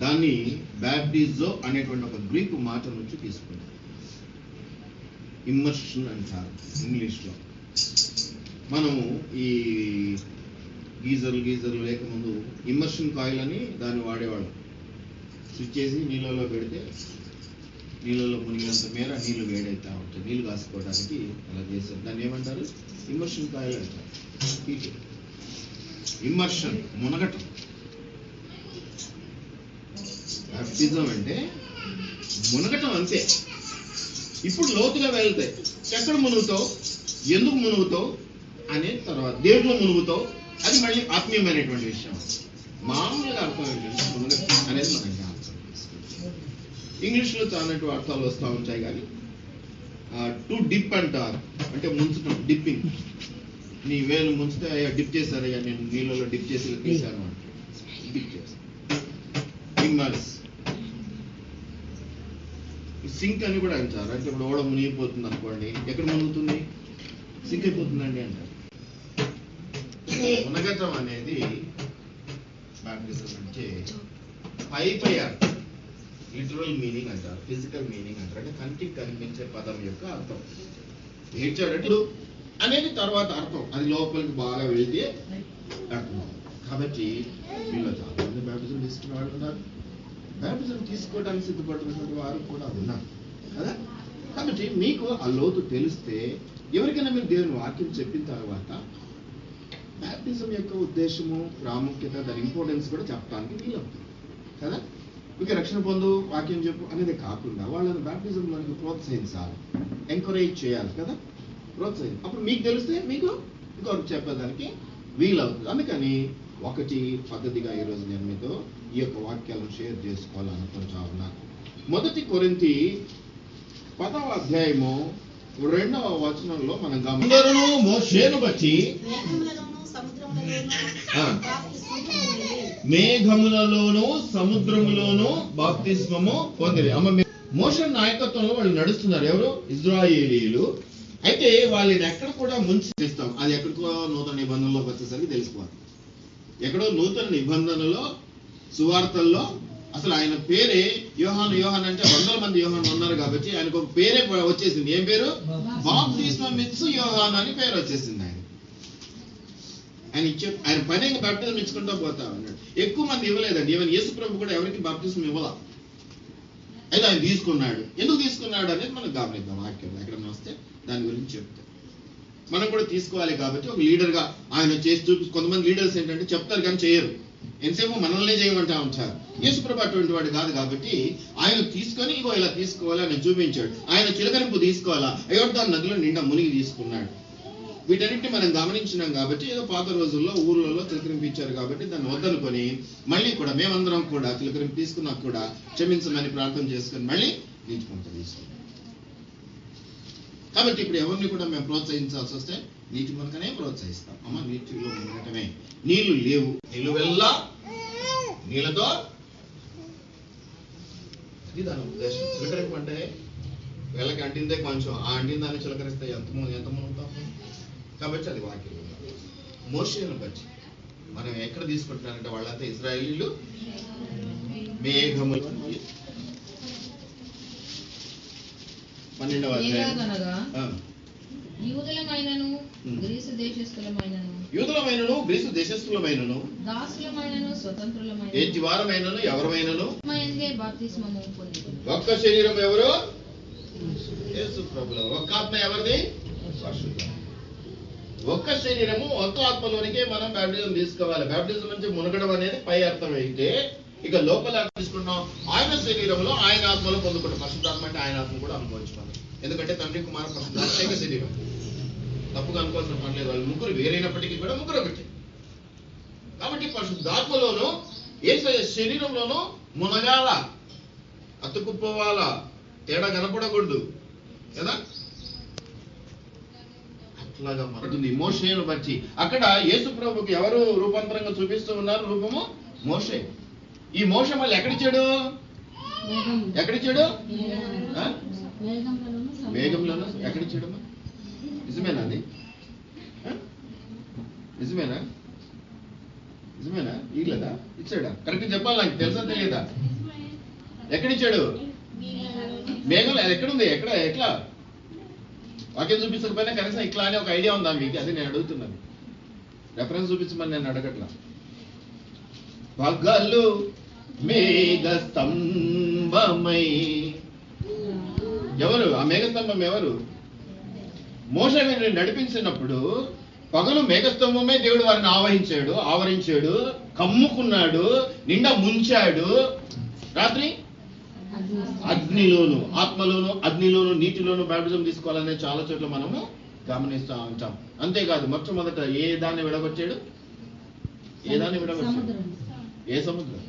దాన్ని బ్యాప్టిజో అనేటువంటి ఒక గ్రీకు మాట నుంచి తీసుకున్నారు. ఇమ్మర్షన్ అంటారు ఇంగ్లీష్లో. మనము ఈ గీజర్లు లేకముందు ఇమ్మర్షన్ కాయిల్ అని దాన్ని వాడేవాళ్ళం. స్విచ్ చేసి నీళ్ళలో పెడితే నీళ్ళలో మునిగినంత మేర నీళ్లు వేడైతా ఉంటాయి. నీళ్ళు కాసుకోవడానికి అలా చేశారు. దాన్ని ఏమంటారు? ఇమ్మర్షన్ కాయిల్ అంటారు. ఇమ్మర్షన్ మునగటం. బ్యాప్టిజం అంటే మునగటం అంతే. ఇప్పుడు లోతుగా వెళ్తాయి. ఎక్కడ మునుగుతావు, ఎందుకు మునుగుతావు అనే తర్వాత దేంట్లో మునుగుతావు అది మళ్ళీ ఆత్మీయమైనటువంటి విషయం. మామూలుగా అర్థం ఏంటంటే మునగటం అనేది మనకి అర్థం. ఇంగ్లీష్లో చాలా అర్థాలు వస్తూ ఉంటాయి. కానీ టు డిప్ అంటారు, అంటే ముంచడం, డిప్పింగ్. నీ వేలు ముంచితే అయ్యా డిప్ చేశారయ్యా, నేను నీళ్ళలో డిప్ చేసి తీశాను అంటే డిప్ చేస్తాను. ఇమ్మర్స్. సింక్ అని కూడా అంటారు. అంటే ఇప్పుడు ఓడ మునిగిపోతుంది అనుకోండి, ఎక్కడ మునుగుతుంది? సింక్ అయిపోతుందండి అంటారు. మునగటం అనేది బ్యాప్టిజం అంటే పై అర్థం, లిటరల్ మీనింగ్ అంటారు, ఫిజికల్ మీనింగ్ అంటారు. అంటే కంటికి కనిపించే పదం యొక్క అర్థం. ఏడ్చాడంటే అనేది తర్వాత అర్థం, అది లోపలికి బాగా వెళ్తే అర్థం. కాబట్టి వీళ్ళు చాలా మంది బ్యాప్టిజం తీసుకునే వాళ్ళు ఉన్నారు. బ్యాప్టిజం తీసుకోవడానికి సిద్ధపడుతున్నటువంటి వారు కూడా ఉన్నారు కదా. కాబట్టి మీకు ఆ లోతు తెలిస్తే, ఎవరికైనా మీరు దేవుని వాక్యం చెప్పిన తర్వాత బ్యాప్టిజం యొక్క ఉద్దేశము, ప్రాముఖ్యత, దాని ఇంపార్టెన్స్ కూడా చెప్పడానికి వీలవుతుంది కదా. ఓకే, రక్షణ పొందు, వాక్యం చెప్పు అనేది కాకుండా వాళ్ళని బ్యాప్టిజం మనకు ప్రోత్సహించాలి, ఎంకరేజ్ చేయాలి కదా, ప్రోత్సహించాలి. అప్పుడు మీకు తెలిస్తే మీకు ఇంకొకరు చెప్పేదానికి వీలవుతుంది. అందుకని ఒకటి పద్ధతిగా ఈరోజు నేను మీతో ఈ యొక్క వాక్యాలను షేర్ చేసుకోవాలనుకుంటా ఉన్నాను. 1 కొరింథీ 10వ అధ్యాయము 2వ వచనంలో మనం అందరూ మోషేను బట్టి మేఘములలోను సముద్రములోను బాప్తిస్మము పొందిరి. మోషే నాయకత్వంలో వాళ్ళు నడుస్తున్నారు. ఎవరు? ఇజ్రాయేలీయులు. అయితే వాళ్ళని ఎక్కడ కూడా ముంచేస్తాం. అది ఎక్కడికో నూతన నిబంధనలోకి వచ్చేసరికి తెలిసిపోతుంది. ఎక్కడో నూతన నిబంధనలో సువార్తల్లో అసలు ఆయన పేరే యోహాను అంటే 100 మంది యోహాను ఉన్నారు కాబట్టి ఆయనకు ఒక పేరే వచ్చేసింది. ఏం పేరు? బాప్తిస్మమిచ్చు యోహాను అని పేరు వచ్చేసింది. ఆయన పని బాప్టిజం ఇచ్చుకుంటూ పోతా ఉన్నాడు. ఎక్కువ మంది ఇవ్వలేదండి. ఈవెన్ యేసు ప్రభు కూడా ఎవరికి బాప్టిజం ఇవ్వాల. అయితే ఆయన తీసుకున్నాడు. ఎందుకు తీసుకున్నాడు అనేది మనం గమనిద్దాం. వాక్యం ఎక్కడన్నా వస్తే దాని గురించి చెప్తాం. మనం కూడా తీసుకోవాలి. కాబట్టి ఒక లీడర్ గా ఆయన చేసి చూపి, కొంతమంది లీడర్స్ ఏంటంటే చెప్తారు కానీ చేయరు. ఎంతసేపు మనల్నే చేయమంటా ఉంటారు. యేసు ప్రభు అటువంటి వాడు కాదు కాబట్టి ఆయన తీసుకొని ఇగో ఇలా తీసుకోవాలి అని చూపించాడు. ఆయన చిలకరింపు తీసుకోవాలా, అయోర్దాను నదిలో నిండా మునిగి తీసుకున్నాడు. వీటన్నిటిని మనం గమనించినాం కాబట్టి ఏదో పాత రోజుల్లో ఊర్లలో చిలకరింపు ఇచ్చారు కాబట్టి దాన్ని వద్దనుకొని మళ్ళీ కూడా మేమందరం కూడా చిలకరింపు తీసుకున్నా కూడా క్షమించమని ప్రార్థన చేసుకొని మళ్ళీ నీటికొంత తీసుకున్నాం. కాబట్టి ఇప్పుడు ఎవరిని కూడా మేము ప్రోత్సహించాల్సి వస్తే నీటి మునకనే ప్రోత్సహిస్తాం. అమ్మ నీటిలో మునగటమే. నీళ్లు లేవు, నిలువెల్లా నీళ్ళతో, ఇది దాని ఉద్దేశం. చిలకరింపు అంటే వెళ్ళకి అంటిందే కొంచెం, ఆ అంటిన దాన్ని చిలకరిస్తే ఎంత మునుగుతాం. కాబట్టి అది వాక్యం. మోషేను బట్టి మనం ఎక్కడ తీసుకుంటున్నారంటే వాళ్ళంతా ఇశ్రాయేలీయులు మేఘములు. 12వ అధ్యాయం. యూదులమైనను గ్రీసు దేశస్థులమైనను దాసులమైనను స్వతంత్రులమైనను ఏంటి వారమైనను ఎవరమైనను బాప్తిస్మము పొందిరి. ఒక్క శరీరం ఎవరు? యేసు ప్రభువు. ఒక్క ఆత్మ ఎవరిది? పరిశుద్ధ. ఒక్క శరీరము ఒక్క ఆత్మలోనికే మనం బ్యాప్టిజం తీసుకోవాలి. బ్యాప్టిజం నుంచి మునగడం అనేది పై అర్థం అయితే, ఇక లోపల తీసుకున్నాం ఆయన శరీరంలో ఆయన ఆత్మలో పొందుకుంటాం. పరిశుద్ధాత్మ అంటే ఆయన ఆత్మ కూడా అనుభవించుకోవాలి. ఎందుకంటే తండ్రి కుమార పరిశుద్ధాత్మ ఏక శరీరం. తప్పుగా అనుకోవాల్సిన పని లేదు. వాళ్ళు ముగ్గురు వేరైనప్పటికీ కూడా ముగ్గురు ఒకటి. కాబట్టి పరిశుద్ధాత్మలోను యేసయ్య శరీరంలోనూ మునగాల, అతుక్కుపోవాలా, తేడా కనపడకూడదు కదా. అట్లాగా మారుతుంది మోషేను బట్టి. అక్కడ యేసు ప్రభుకి ఎవరు రూపాంతరంగా చూపిస్తూ ఉన్నారు? రూపము మోషే. ఈ మోషే మళ్ళీ ఎక్కడిచ్చాడు? మేఘంలోనూ. ఎక్కడిచ్చాడమ్మా? నిజమేనా అది? నిజమేనా? ఇట్లేదా? ఇచ్చాడా? కరెక్ట్ చెప్పాలి. నాకు తెలుసా తెలియదా? ఎక్కడిచ్చాడు? మేఘం ఎక్కడుంది? ఎట్లా? వాక్యం చూపించకపోయినా కనీసం ఇట్లా అనే ఒక ఐడియా ఉందా మీకు? అది నేను అడుగుతున్నాను. రెఫరెన్స్ చూపించమని నేను అడగట్లా. పగలు మేఘ స్తంభమై, ఎవరు ఆ మేఘస్తంభం? ఎవరు? మోషే వీరిని నడిపించినప్పుడు పగలు మేఘస్తంభమే దేవుడు వారిని ఆవరించాడు, కమ్ముకున్నాడు, నిండా ముంచాడు. రాత్రి అగ్నిలోను, ఆత్మలోను, అగ్నిలోను, నీటిలోను బాప్టిజం తీసుకోవాలనే చాలా చోట్ల మనము గమనిస్తూ ఉంటాం. అంతేకాదు, మొట్టమొదట ఏ దాన్ని విడగొట్టాడు? ఏ సముద్రం?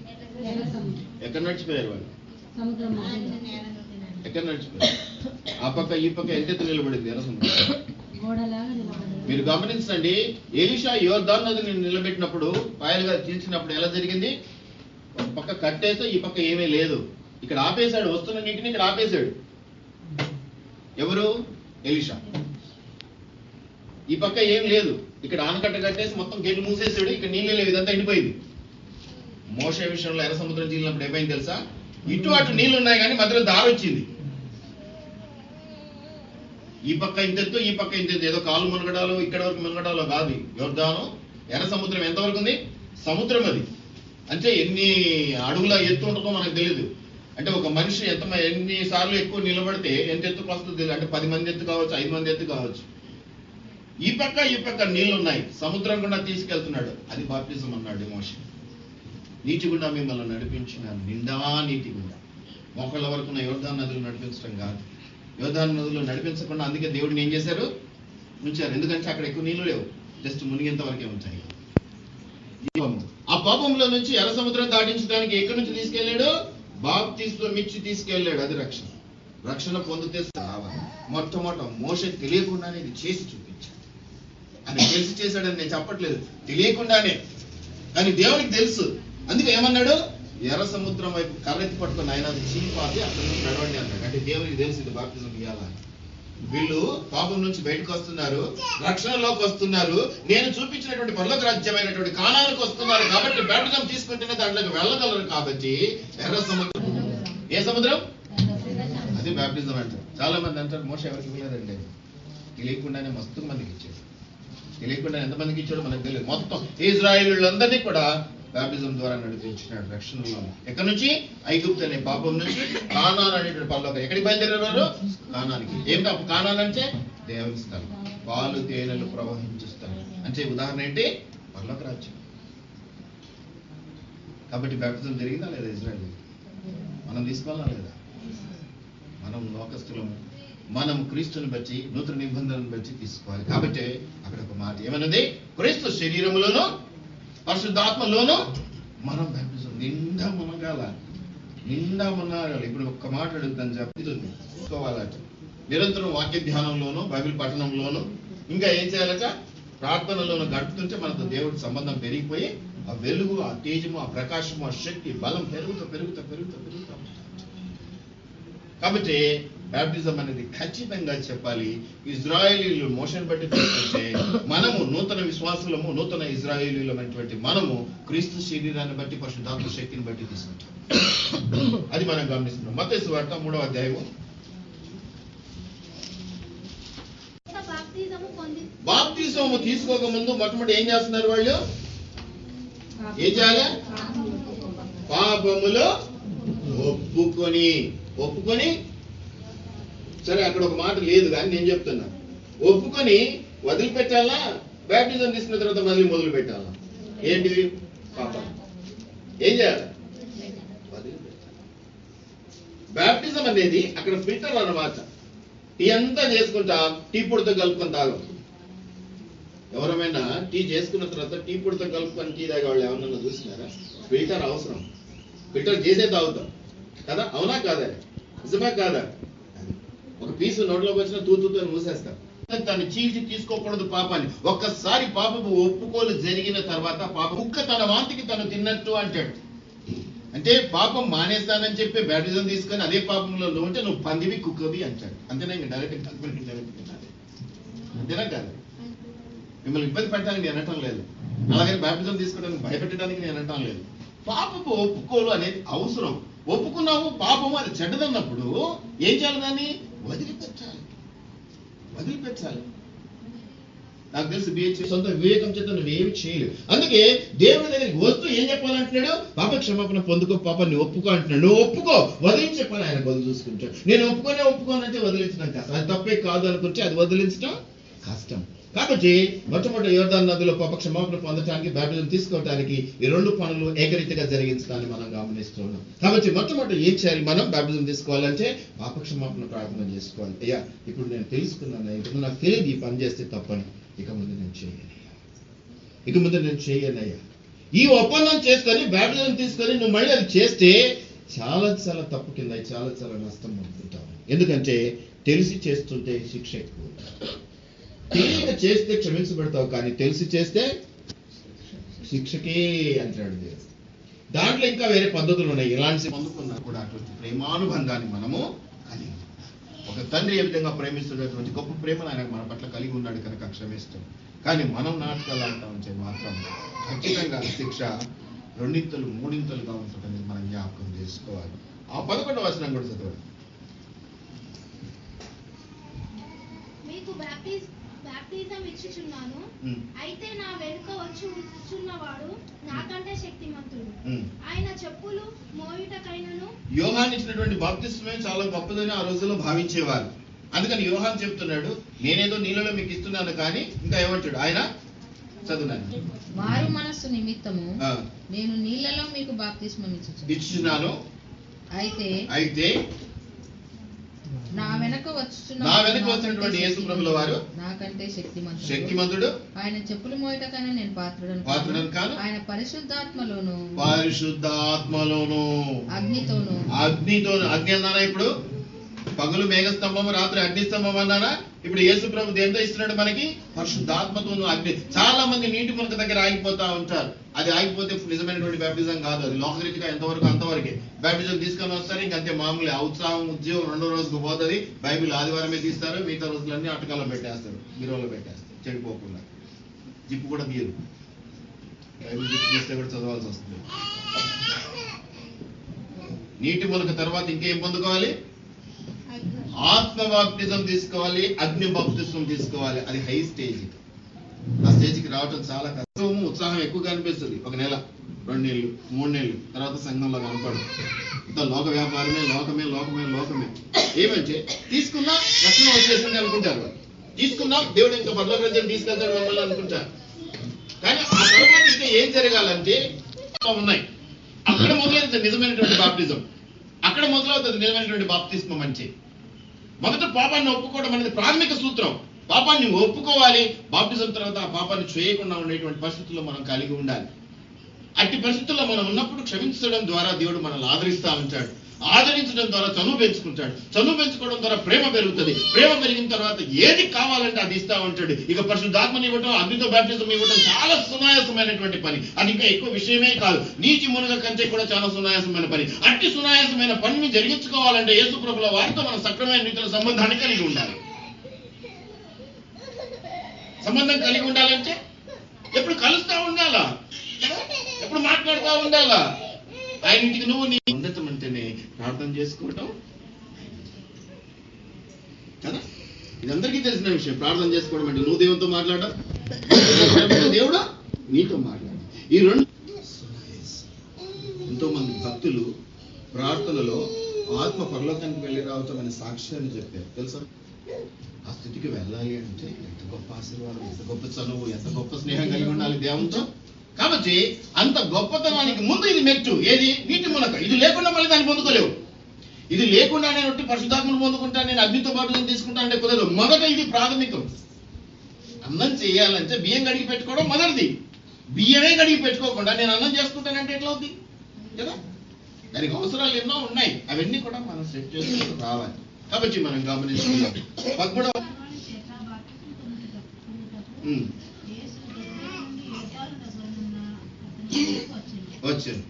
ఎక్కడ నడిచిపోయారు వాళ్ళు? ఎక్కడ నడిచిపోయారు? ఆ పక్క ఈ పక్క ఎంతెత్తు నిలబడింది ఎర్ర సముద్రం. మీరు గమనించండి, ఎలీషా యోర్దాను నదిని నిలబెట్టినప్పుడు, పాయలుగా తీర్చినప్పుడు ఎలా జరిగింది? ఒక పక్క కట్టేస్తే ఈ పక్క ఏమీ లేదు. ఇక్కడ ఆపేశాడు, వస్తున్న నీటిని ఇక్కడ ఆపేశాడు. ఎవరు? ఎలీషా. ఈ పక్క ఏం లేదు, ఇక్కడ ఆనకట్ట కట్టేసి మొత్తం గేట్లు మూసేసాడు. ఇక్కడ నీళ్ళు లేవు, ఇదంతా ఎండిపోయింది. మోషే విషయంలో ఎర్ర సముద్రం చీలినప్పుడు ఏమైంది తెలుసా? ఇటు అటు నీళ్లు ఉన్నాయి కానీ మధ్యలో దారి వచ్చింది. ఈ పక్క ఇంతెత్తు, ఈ పక్క ఇంతెత్తు. ఏదో కాలు మునగడాలు, ఇక్కడ వరకు మునగడాలో కాదు. యోర్దాను ఎర్ర సముద్రం ఎంతవరకు ఉంది? సముద్రం అది. అంటే ఎన్ని అడుగుల ఎత్తు ఉంటుందో మనకు తెలియదు. అంటే ఒక మనిషి ఎన్నిసార్లు ఎక్కువ నిలబడితే ఎంత ఎత్తుకు వస్తుందో తెలియదు. అంటే 10 మంది ఎత్తు కావచ్చు, 5 మంది ఎత్తు కావచ్చు. ఈ పక్క నీళ్లు ఉన్నాయి, సముద్రం గుండా తీసుకెళ్తున్నాడు. అది బాప్టిజం అన్నాడు మోషే. నీటి గుండా మిమ్మల్ని నడిపించిన, నిండా నీటి గుండా మోకాళ్ళ వరకు యోర్దాను నదులు నడిపించడం కాదు. యోర్దాను నదులు నడిపించకుండా అందుకే దేవుడిని ఏం చేశారు? ఉంచారు. ఎందుకంటే అక్కడ ఎక్కువ నీళ్లు లేవు, జస్ట్ మునిగేంత వరకే ఉంచాయి. ఆ పాపంలో నుంచి ఎర్ర సముద్రం దాటించడానికి ఎక్కడి నుంచి తీసుకెళ్లాడు? బాప్తిస్మం ఇచ్చి తీసుకెళ్లాడు. అది రక్షణ పొందితే మొట్టమొదట మోషే తెలియకుండానే ఇది చేసి చూపించాడు. అది తెలిసి చేశాడని నేను చెప్పట్లేదు, తెలియకుండానే. కానీ దేవునికి తెలుసు. అందుకే ఏమన్నాడు? ఎర్ర సముద్రం వైపు కర్రెత్తి పట్టుకుని ఆయన అది చీపాది అక్కడి నుంచి నడవండి అన్నాడు. అంటే దేవునికి తెలుసు ఇది బాప్తిజం ఇవ్వాలని. వీళ్ళు పాపం నుంచి బయటకు వస్తున్నారు, రక్షణలోకి వస్తున్నారు, నేను చూపించినటువంటి పరలోక రాజ్యమైనటువంటి కానానికి వస్తున్నారు. కాబట్టి బాప్టిజం తీసుకుంటేనే దాంట్లోకి వెళ్ళగలరు. కాబట్టి ఎర్ర సముద్రం. ఏ సముద్రం? అది బాప్టిజం అంటారు. చాలా మంది అంటారు మోషే ఎవరికి ఇవ్వలేదండి. తెలియకుండానే మస్తు మందికి ఇచ్చాడు. తెలియకుండా ఎంతమందికి ఇచ్చాడో మనకు తెలియదు. మొత్తం ఇశ్రాయేలీయులందరినీ కూడా బాప్టిజం ద్వారా నడిపించినాడు రక్షణలో. ఎక్కడి నుంచి? ఐగుప్తు అనే పాపం నుంచి కానాన్ అనేటువంటి పరలోక. ఎక్కడికి బయలుదేరేవారు? కానానికి. ఏమిటో కానాన్ అంటే దేవుని స్థలం, పాలు తేనెలు ప్రవహించే స్థలం. అంటే ఉదాహరణ ఏంటి? పరలోక రాజ్యం. కాబట్టి బాప్టిజం జరిగిందా లేదా? ఇజ్రాయేల్ మనం తీసుకోవాలా లేదా? మనం లోకస్తులము, మనం క్రీస్తుని బట్టి, నూతన నిబంధనను బట్టి తీసుకోవాలి. కాబట్టి అక్కడ ఒక మాట ఏమన్నది? క్రీస్తు శరీరములోను పరిశుద్ధాత్మలోను మనం బాప్టిజం నిండా మునగాల. ఇప్పుడు ఒక్క మాట అడుగుతాను, చెప్పుకోవాలట. నిరంతరం వాక్య ధ్యానంలోను, బైబిల్ పఠనంలోను, ఇంకా ఏం చేయాలట? ప్రార్థనలోను గడుపుతుంటే మనతో దేవుడి సంబంధం పెరిగిపోయి ఆ వెలుగు, ఆ తేజము, ఆ ప్రకాశము, ఆ శక్తి, బలం పెరుగుతా. కాబట్టి బాప్టిజం అనేది ఖచ్చితంగా చెప్పాలి. ఇజ్రాయేలీలు మోషన్ బట్టి తీసుకుంటే మనము నూతన విశ్వాసులము, నూతన ఇజ్రాయేలీలమైనటువంటి మనము క్రీస్తు శరీరాన్ని బట్టి, పరిశుద్ధాత్మ శక్తిని బట్టి తీసుకుంటాం. అది మనం గమనిస్తున్నాం. మత్తయి సువార్త 3వ అధ్యాయము. బాప్తిజము తీసుకోక ముందు మొట్టమొదటి ఏం చేస్తున్నారు వాళ్ళు? ఏం చేయాలి? పాపములో ఒప్పుకొని సరే, అక్కడ ఒక మాట లేదు కానీ నేను చెప్తున్నా. ఒప్పుకొని వదిలిపెట్టాలా? బాప్టిజం తీసుకున్న తర్వాత మళ్ళీ మొదలు పెట్టాలా? ఏంటివి? పాపం. ఏం చేయాలి? బాప్టిజం అనేది అక్కడ ఫిల్టర్ అన్నమాట. టీ అంతా చేసుకుంటా టీ పొడితో కలుపుకొని తాగం. ఎవరమైనా టీ చేసుకున్న తర్వాత టీ పొడితో కలుపుకొని టీ తాగే వాళ్ళు ఏమన్నా చూసినారా? ఫిల్టర్ అవసరం. ఫిల్టర్ చేసే తాగుతాం కదా, అవునా కాదా? నిజమే కాదా? ఒక పీసు నోట్లోకి వచ్చిన తూతుతో మూసేస్తాం. తను చీల్చి తీసుకోకూడదు పాపాన్ని. ఒక్కసారి పాపపు ఒప్పుకోలు జరిగిన తర్వాత కుక్క తన వాంతికి తను తిన్నట్టు అంటాడు. అంటే పాపం మానేస్తానని చెప్పి బాప్టిజం తీసుకొని అదే పాపంలో ఉంటే నువ్వు పందివి, కుక్కవి అంటాడు. అంతేనా? ఇంకా డైరెక్ట్ అంతేనా కాదు? మిమ్మల్ని ఇబ్బంది పెట్టడానికి నేను అనటం లేదు, అలాగే బాప్టిజం తీసుకోవడానికి భయపెట్టడానికి నేను అనటం లేదు. పాపపు ఒప్పుకోలు అనేది అవసరం. ఒప్పుకున్నావు పాపము అది చెడ్డదన్నప్పుడు ఏం చేయాలి? దాన్ని వదిలిపెట్టాలి. నాకు తెలిసి బిహెచ్ సొంత వివేకం చేత నువ్వేమి చేయలేవు. అందుకే దేవుడి దగ్గరికి వస్తూ ఏం చెప్పాలంటున్నాడు? పాప క్షమాపణ పొందుకో, పాపాన్ని ఒప్పుకో అంటున్నాడు. నువ్వు ఒప్పుకో, వదిలించి చెప్పాలి. ఆయన బదులు చూసుకుంటాడు. నేను ఒప్పుకోనంటే వదిలించడం కష్టం. అది తప్పే కాదు అనుకుంటే అది వదిలించడం కష్టం. కాబట్టి మొట్టమొదటి యోర్దాను నదిలో పాప క్షమాపణ పొందడానికి, బాప్టిజం తీసుకోవడానికి ఈ రెండు పనులు ఏకరీతిగా జరిగించడాన్ని మనం గమనిస్తున్నాం. కాబట్టి మొట్టమొదటి ఏం చేయాలి? మనం బాప్టిజం తీసుకోవాలంటే పాప క్షమాపణ ప్రార్థన చేసుకోవాలి. అయ్యా, ఇప్పుడు నేను తెలుసుకున్నాను, ఇప్పుడు నాకు తెలియదు ఈ పని చేస్తే తప్పని, ఇక ముందు నేను చేయనయ్యా. ఈ ఒప్పందం చేసుకొని బాప్టిజం తీసుకొని నువ్వు మళ్ళీ అది చేస్తే చాలా చాలా తప్పు కింద, చాలా చాలా నష్టం పొందుతుంటావు. ఎందుకంటే తెలిసి చేస్తుంటే శిక్ష ఎక్కువ. తెలియక చేస్తే క్షమించబడతావు, కానీ తెలిసి చేస్తే శిక్షకే అంటాడు దేవుడు. దాంట్లో ఇంకా వేరే పద్ధతులు ఉన్నాయి. ఇలాంటి పొందుకున్నా కూడా అటువంటి ప్రేమానుబంధాన్ని మనము కలిగి, ఒక తండ్రి ఏ విధంగా ప్రేమిస్తున్నటువంటి గొప్ప ప్రేమను ఆయన మన పట్ల కలిగి ఉన్నాడు కనుక క్షమిస్తాం. కానీ మనం నాటకాలు అంటా ఉంటే మాత్రం ఖచ్చితంగా శిక్ష రెండింతలు మూడింతలుగా ఉంటుందని మనం జ్ఞాపకం చేసుకోవాలి. ఆ 11వ వచనం కూడా చదవండి. మీకు బాప్టిజం ఇచ్చుచున్నాను, అయితే నా వెనుక వచ్చుచున్నవాడు నాకంటే శక్తిమంతుడు, ఆయన చెప్పులు మోయుటకైనను. యోహాను ఇచ్చినటువంటి బాప్తిస్మే చాలా గొప్పదని ఆ రోజుల్లో భావించేవారు. అందుకని యోహాను చెప్తున్నాడు, నేనేదో నీళ్ళలో మీకు ఇస్తున్నాను, కానీ ఇంకా ఏమంటాడు ఆయన? చదువునాను. మారు మనస్సు నిమిత్తము నేను నీళ్ళలో మీకు బాప్తిస్మం ఇచ్చుచున్నాను, అయితే నా వెనక వచ్చినటువంటి యేసు ప్రభుల వారు నాకంటే శక్తిమంతుడు, ఆయన చెప్పులు మోయటకైనా నేను పాత్రుడను కాను, ఆయన పరిశుద్ధాత్మలోను అగ్నితోను. అగ్ని అన్నానా? ఇప్పుడు పగులు మేఘస్తంభం, రాత్రి అగ్నిస్తంభం అన్నానా? ఇప్పుడు యేసు ప్రభు దేంతో ఇస్తున్నాడు మనకి? పరిశుద్ధాత్మతోను అగ్ని. చాలా మంది నీటి మునక దగ్గర ఆగిపోతా ఉంటారు. అది ఆగిపోతే నిజమైనటువంటి బ్యాప్టిజం కాదు. అది లోకరీతిగా ఎంతవరకు అంతవరకే బ్యాప్టిజం తీసుకొని వస్తారు. ఇంకంతే మామూలు. ఆ ఉత్సాహం ఉద్యోగం 2వ రోజుకు పోతుంది. బైబిల్ ఆదివారమే తీస్తారు, మిగతా రోజులన్నీ అటకాల్లో పెట్టేస్తారు, బీరువాలో పెట్టేస్తారు చెడిపోకుండా. జిప్పు కూడా తీయరు. బైబిల్ జిప్పు తీస్తే కూడా చదవాల్సి వస్తుంది. నీటి మునక తర్వాత ఇంకేం పొందుకోవాలి? ఆత్మ బాప్టిజం తీసుకోవాలి, అగ్ని బాప్టిజం తీసుకోవాలి. అది హై స్టేజ్. ఆ స్టేజ్కి రావటం చాలా కష్టం. ఉత్సాహం ఎక్కువగా అనిపిస్తుంది. 1 నెల, 2 నెలలు, 3 నెలలు తర్వాత సంఘంలో కనపడదు. ఇంత లోక వ్యాపారమే, లోకమే. ఏమంటే తీసుకున్నా రక్షణ వచ్చేసింది అనుకుంటారు. తీసుకున్నా దేవుడు ఇంకా పరలోక రాజ్యాన్ని తీసుకెళ్తాడు మమ్మల్ని అనుకుంటారు. కానీ ఆ తర్వాత ఇంకా ఏం జరగాలంటే ఉన్నాయి. అక్కడ మొదలవుతుంది నిజమైనటువంటి బాప్టిజం. అక్కడ మొదలవుతుంది నిజమైనటువంటి బాప్తిస్మం. అంటే మొదట పాపాన్ని ఒప్పుకోవడం అనేది ప్రాథమిక సూత్రం. పాపాన్ని ఒప్పుకోవాలి. బాప్టిజం తర్వాత ఆ పాపాన్ని చేయకుండా ఉండేటువంటి పరిస్థితుల్లో మనం కలిగి ఉండాలి. అట్టి పరిస్థితుల్లో మనం ఉన్నప్పుడు క్షమించడం ద్వారా దేవుడు మనల్ని ఆదరిస్తా ఉంటాడు. ఆదరించడం ద్వారా చనువు పెంచుకుంటాడు. చనువు పెంచుకోవడం ద్వారా ప్రేమ పెరుగుతుంది. ప్రేమ పెరిగిన తర్వాత ఏది కావాలంటే అది ఇస్తా ఉంటాడు. ఇక పరిశుద్ధాత్మని ఇవ్వడం, అగ్నితో బాప్టిజం ఇవ్వడం చాలా సునాయాసమైనటువంటి పని. అది ఇంకా ఎక్కువ విషయమే కాదు. నీటి మునుగ కంటే కూడా చాలా సునాయాసమైన పని. అట్టి సునాయాసమైన పనిని జరిగించుకోవాలంటే యేసు ప్రభుల వారితో మనం సక్రమైన రీతిలో సంబంధాన్ని కలిగి ఉండాలి. సంబంధం కలిగి ఉండాలంటే ఎప్పుడు కలుస్తా ఉండాలా, ఎప్పుడు మాట్లాడుతూ ఉండాలా. ఆయన ఇంటికి నువ్వు నీ ఉన్నతం అంటేనే ప్రార్థన చేసుకోవటం కదా. ఇది అందరికీ తెలిసిన విషయం. ప్రార్థన చేసుకోవడం అంటే నువ్వు దేవునితో మాట్లాడడం, దేవుడు నీతో మాట్లాడడం. ఈ రెండు. ఎంతో మంది భక్తులు ప్రార్థనలో ఆత్మ పరలోకానికి వెళ్ళి రావటం అనే సాక్ష్యాన్ని చెప్పారు తెలుసా. ఆ స్థితికి వెళ్ళాలి అంటే ఎంత గొప్ప ఆశీర్వాదం, ఎంత గొప్ప చనువు, ఎంత గొప్ప స్నేహం కలిగి ఉండాలి దేవునితో. కాబట్టి అంత గొప్పతనానికి ముందు ఇది మెట్టు. ఏది? నీటి మునక. ఇది లేకుండా మళ్ళీ దాన్ని పొందుకోలేవు. ఇది లేకుండా నేను ఒట్టి పరిశుద్ధాత్మను పొందుకుంటాను, నేను అగ్నితో పాటు తీసుకుంటాను అంటే కుదరదు. మొదట ఇది ప్రాథమికం. అన్నం చేయాలంటే బియ్యం కడిగి పెట్టుకోవడం మొదటిది. బియ్యమే కడిగి పెట్టుకోకుండా నేను అన్నం చేసుకుంటానంటే ఎట్లా అవుతుంది కదా. దానికి అవసరాలు ఎన్నో ఉన్నాయి. అవన్నీ కూడా మనం సెట్ చేసుకుంటూ రావాలి. కాబట్టి మనం గమనించుకుందాం. 13వ వచ్చింది.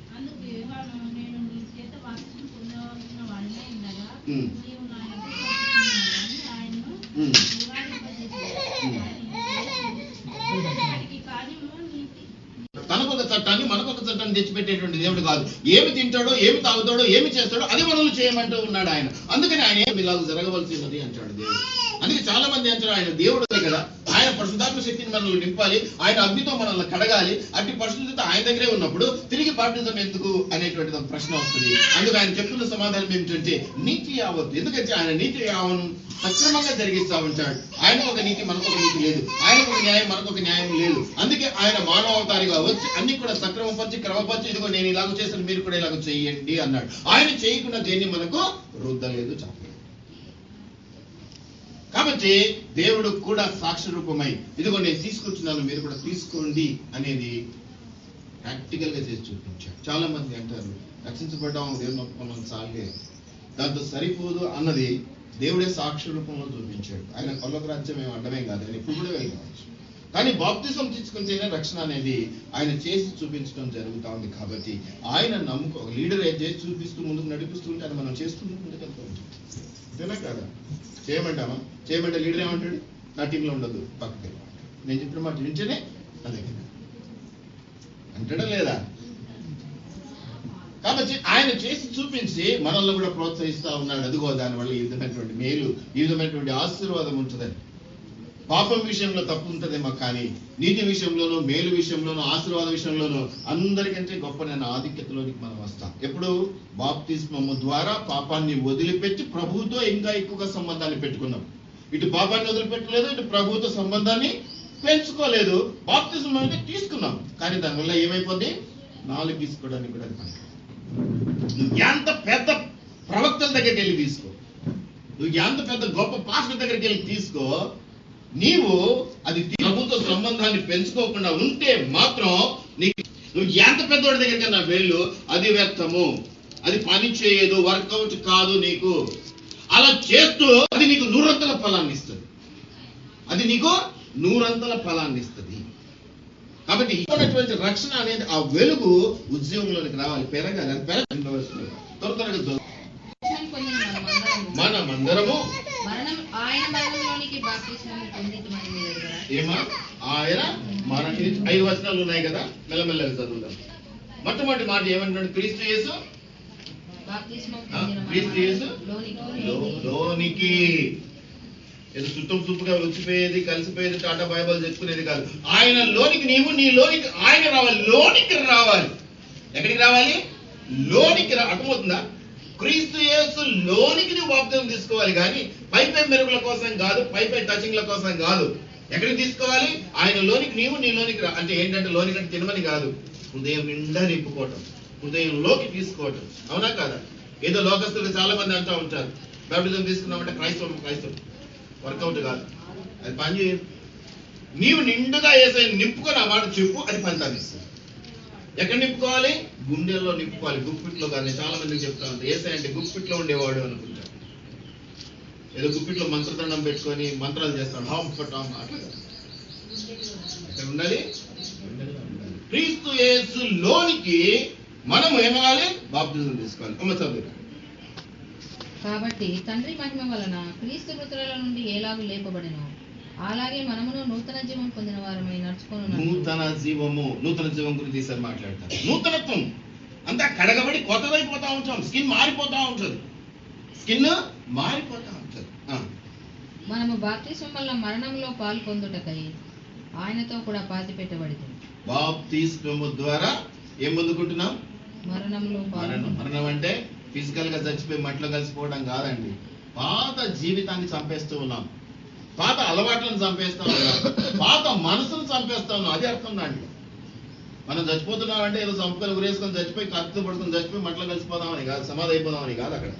తనకొక చట్టాన్ని మనకొక చట్టాన్ని తెచ్చిపెట్టేటువంటి దేవుడు కాదు. ఏమి తింటాడో, ఏమి తాగుతాడో, ఏమి చేస్తాడో అది మనల్ని చేయమంటూ ఉన్నాడు ఆయన. అందుకని ఆయన ఏమి ఇలాగ జరగవలసినది అంటాడు దేవుడు. అందుకే చాలా మంది అంటారు ఆయన దేవుడు కదా, ఆయన పరిశుద్ధాత్మ శక్తిని మనల్ని నింపాలి, ఆయన అగ్నితో మనల్ని కడగాలి, అట్టి పరిశుద్ధత ఆయన దగ్గరే ఉన్నప్పుడు తిరిగి బాప్టిజం ఎందుకు అనేటువంటి ఒక ప్రశ్న వస్తుంది. అందుకు ఆయన చెప్తున్న సమాధానం ఏమిటంటే నీతి యావత్తు. ఎందుకంటే ఆయన నీతి యావను సక్రమంగా జరిగిస్తా ఉంటాడు. ఆయనకు ఒక నీతి, మనకు ఒక నీతి లేదు. ఆయనకు ఒక న్యాయం, మనకు ఒక న్యాయం లేదు. అందుకే ఆయన మానవతారిగా వచ్చి అన్ని కూడా సక్రమపరిచి, క్రమపరిచి, ఇదిగో నేను ఇలాగ చేస్తాను, మీరు కూడా ఇలాగ చేయండి అన్నాడు. ఆయన చేయకుండా దేన్ని మనకు రుద్దలేదు, చెప్పలేదు. కాబట్టి దేవుడు కూడా సాక్షి రూపమై ఇదిగో నేను తీసుకొచ్చున్నాను, మీరు కూడా తీసుకోండి అనేది ప్రాక్టికల్ గా చేసి చూపించాడు. చాలా మంది అంటారు రక్షించబడ్డాము, దేవుని ఒప్పుకున్నాం చాలే, దాంతో సరిపోదు అన్నది దేవుడే సాక్షి రూపంలో చూపించాడు. ఆయన పరలోక రాజ్యం ఏమి అడ్డమేం కాదు, ఆయన ఇప్పుడు కూడా వెళ్ళవచ్చు. కానీ బాప్తిజం తీసుకుంటేనే రక్షణ అనేది ఆయన చేసి చూపించడం జరుగుతూ ఉంది. కాబట్టి ఆయన నమ్ముకో లీడర్ చేసి చూపిస్తూ ముందుకు నడిపిస్తూ ఉంటే అది మనం చేస్తూ ముందుకెళ్తూ ఉంటాం. అంతేనా కాదా? చేయమంటామా? చేయమంటే లీడర్ ఏమంటాడు, నా టీంలో ఉండదు, పక్కకి నేను చెప్పిన మాట వింటేనే అదే అంటాడా లేదా? కాబట్టి ఆయన చేసి చూపించి మనల్ని కూడా ప్రోత్సహిస్తా ఉన్నాడు. అదిగో దానివల్ల ఈ విధమైనటువంటి మేలు, ఈ విధమైనటువంటి ఆశీర్వాదం ఉంటుందని. పాపం విషయంలో తప్పు ఉంటుందేమో, కానీ నీతి విషయంలోనూ, మేలు విషయంలోనూ, ఆశీర్వాద విషయంలోనూ అందరికంటే గొప్ప నేను ఆధిక్యతలోనికి మనం వస్తాం. ఎప్పుడు బాప్తిస్మము ద్వారా పాపాన్ని వదిలిపెట్టి ప్రభువుతో ఇంకా ఎక్కువగా సంబంధాన్ని పెట్టుకున్నాం. ఇటు పాపాన్ని వదిలిపెట్టలేదు, ఇటు ప్రభువుతో సంబంధాన్ని పెంచుకోలేదు. బాప్తిస్మం అంటే తీసుకున్నాం, కానీ దానివల్ల ఏమైపోద్ది, నాలుగు తీసుకోవడానికి కూడా పని. నువ్వు ఎంత పెద్ద ప్రవక్తల దగ్గరికి వెళ్ళి తీసుకో, నువ్వు ఎంత పెద్ద గొప్ప పాస్టర్ దగ్గరికి వెళ్ళి తీసుకో, నీవు అది ప్రభుత్వ సంబంధాన్ని పెంచుకోకుండా ఉంటే మాత్రం నువ్వు ఎంత పెద్దవాడి దగ్గరికి నా వెళ్ళు, అది వ్యర్థము, అది పని చేయదు, వర్కౌట్ కాదు నీకు. అలా చేస్తూ అది నీకు నూరంతల ఫలాన్ని ఇస్తుంది, అది నీకు నూరంతల ఫలాన్ని ఇస్తుంది. కాబట్టి ఇటువంటి రక్షణ అనేది ఆ వెలుగు ఉద్యోగంలోనికి రావాలి, పెరగాలి. అది పెరగవలసిన త్వరగా మనమందరము ఆయన మరణంలోనికి బాప్తిస్మము పొందితిమని మీరు ఎరుగరా? ఏమా ఆయన మన 5 వచనాలు ఉన్నాయి కదా, మెల్లమెల్లగా చదువుదాం. మొట్టమొదటి మాట ఏమంటున్నాడు, క్రీస్తు యేసు బాప్తిస్మము క్రీస్తు యేసు లోనికి. ఏదో చుట్టం చుట్టుగా వచ్చిపోయేది, కలిసిపోయేది, టాటా బైబల్ చెప్పుకునేది కాదు. ఆయన లోనికి నీవు, నీ లోనికి ఆయన రావాలి, లోనికి రావాలి. ఎక్కడికి రావాలి? లోనికి అర్థమవుతుందా? క్రీస్తు యేసు లోనికి నువ్వు బాప్తిజం తీసుకోవాలి, కానీ పై మెరుగుల కోసం కాదు, పై టచింగ్ల కోసం కాదు. ఎక్కడికి తీసుకోవాలి? ఆయన లోనికి నీవు, నీ లోనికి రా. అంటే ఏంటంటే లోనికి అంటే తినమని కాదు, హృదయం నిండా నింపుకోవటం, హృదయంలోకి తీసుకోవటం. అవునా కాదా? ఏదో లోకస్తులు చాలా మంది అంటూ ఉంటారు, బాప్తిజం తీసుకున్నామంటే క్రైస్తవం వర్కౌట్ కాదు, అది పని చేయదు. నీవు నిండుగా ఏసై నింపుకొని ఆ మాట చెప్పు, అది ఫలితాన్ని ఇస్తుంది. ఎక్కడ నింపుకోవాలి? గుండెల్లో నింపుకోవాలి, గుప్పిట్లో కానీ. చాలా మందికి చెప్తా ఉంటారు ఏసై అంటే గుప్పిట్లో ఉండేవాడు అనుకుంటారు. ఏదో గుప్పిట్లో మంత్రదండం పెట్టుకొని మంత్రాలు చేస్తాడు, హామ్ ఫట్ హామ్, అట్లా ఎక్కడ ఉండాలి? క్రీస్తు యేసు లోనికి మనం ఏమవ్వాలి? బాప్తిజం తీసుకోవాలి. చదువు. కాబట్టి తండ్రి మహిమ వలన క్రీస్తు మృతుల నుండి ఎలాగూ లేపబడెను, అలాగే మనమును నూతన జీవం పొందిన వారమై నడుచుకుని. నూతన జీవం గురించి ఈసారి మాట్లాడతారు. నూతనత్వం అంతా కడగబడి కొత్తదైపోతా ఉంటాం, స్కిన్ మారిపోతా ఉంటుంది. మనము బాప్తిస్మం వల్ల మరణంలో పాలు పొందుటకై ఆయనతో కూడా పాతి పెట్టబడింది. బాప్తిస్మము ద్వారా ఏం పొందుకుంటున్నాం? మరణంలో మరణం అంటే ఫిజికల్ గా చచ్చిపోయి మట్లో కలిసిపోవడం కాదండి. పాత జీవితాన్ని చంపేస్తూ ఉన్నాం, పాత అలవాట్లను చంపేస్తా ఉన్నాం, పాత మనసును చంపేస్తా ఉన్నాం. అది అర్థం దాంట్లో. మనం చచ్చిపోతున్నాం అంటే ఏదో చంపుకొని ఉరేసుకొని చచ్చిపోయి కత్తులు పడుకొని చచ్చిపోయి మట్లో కలిసిపోదామని కాదు, సమాధి అయిపోదామని కాదు. అక్కడ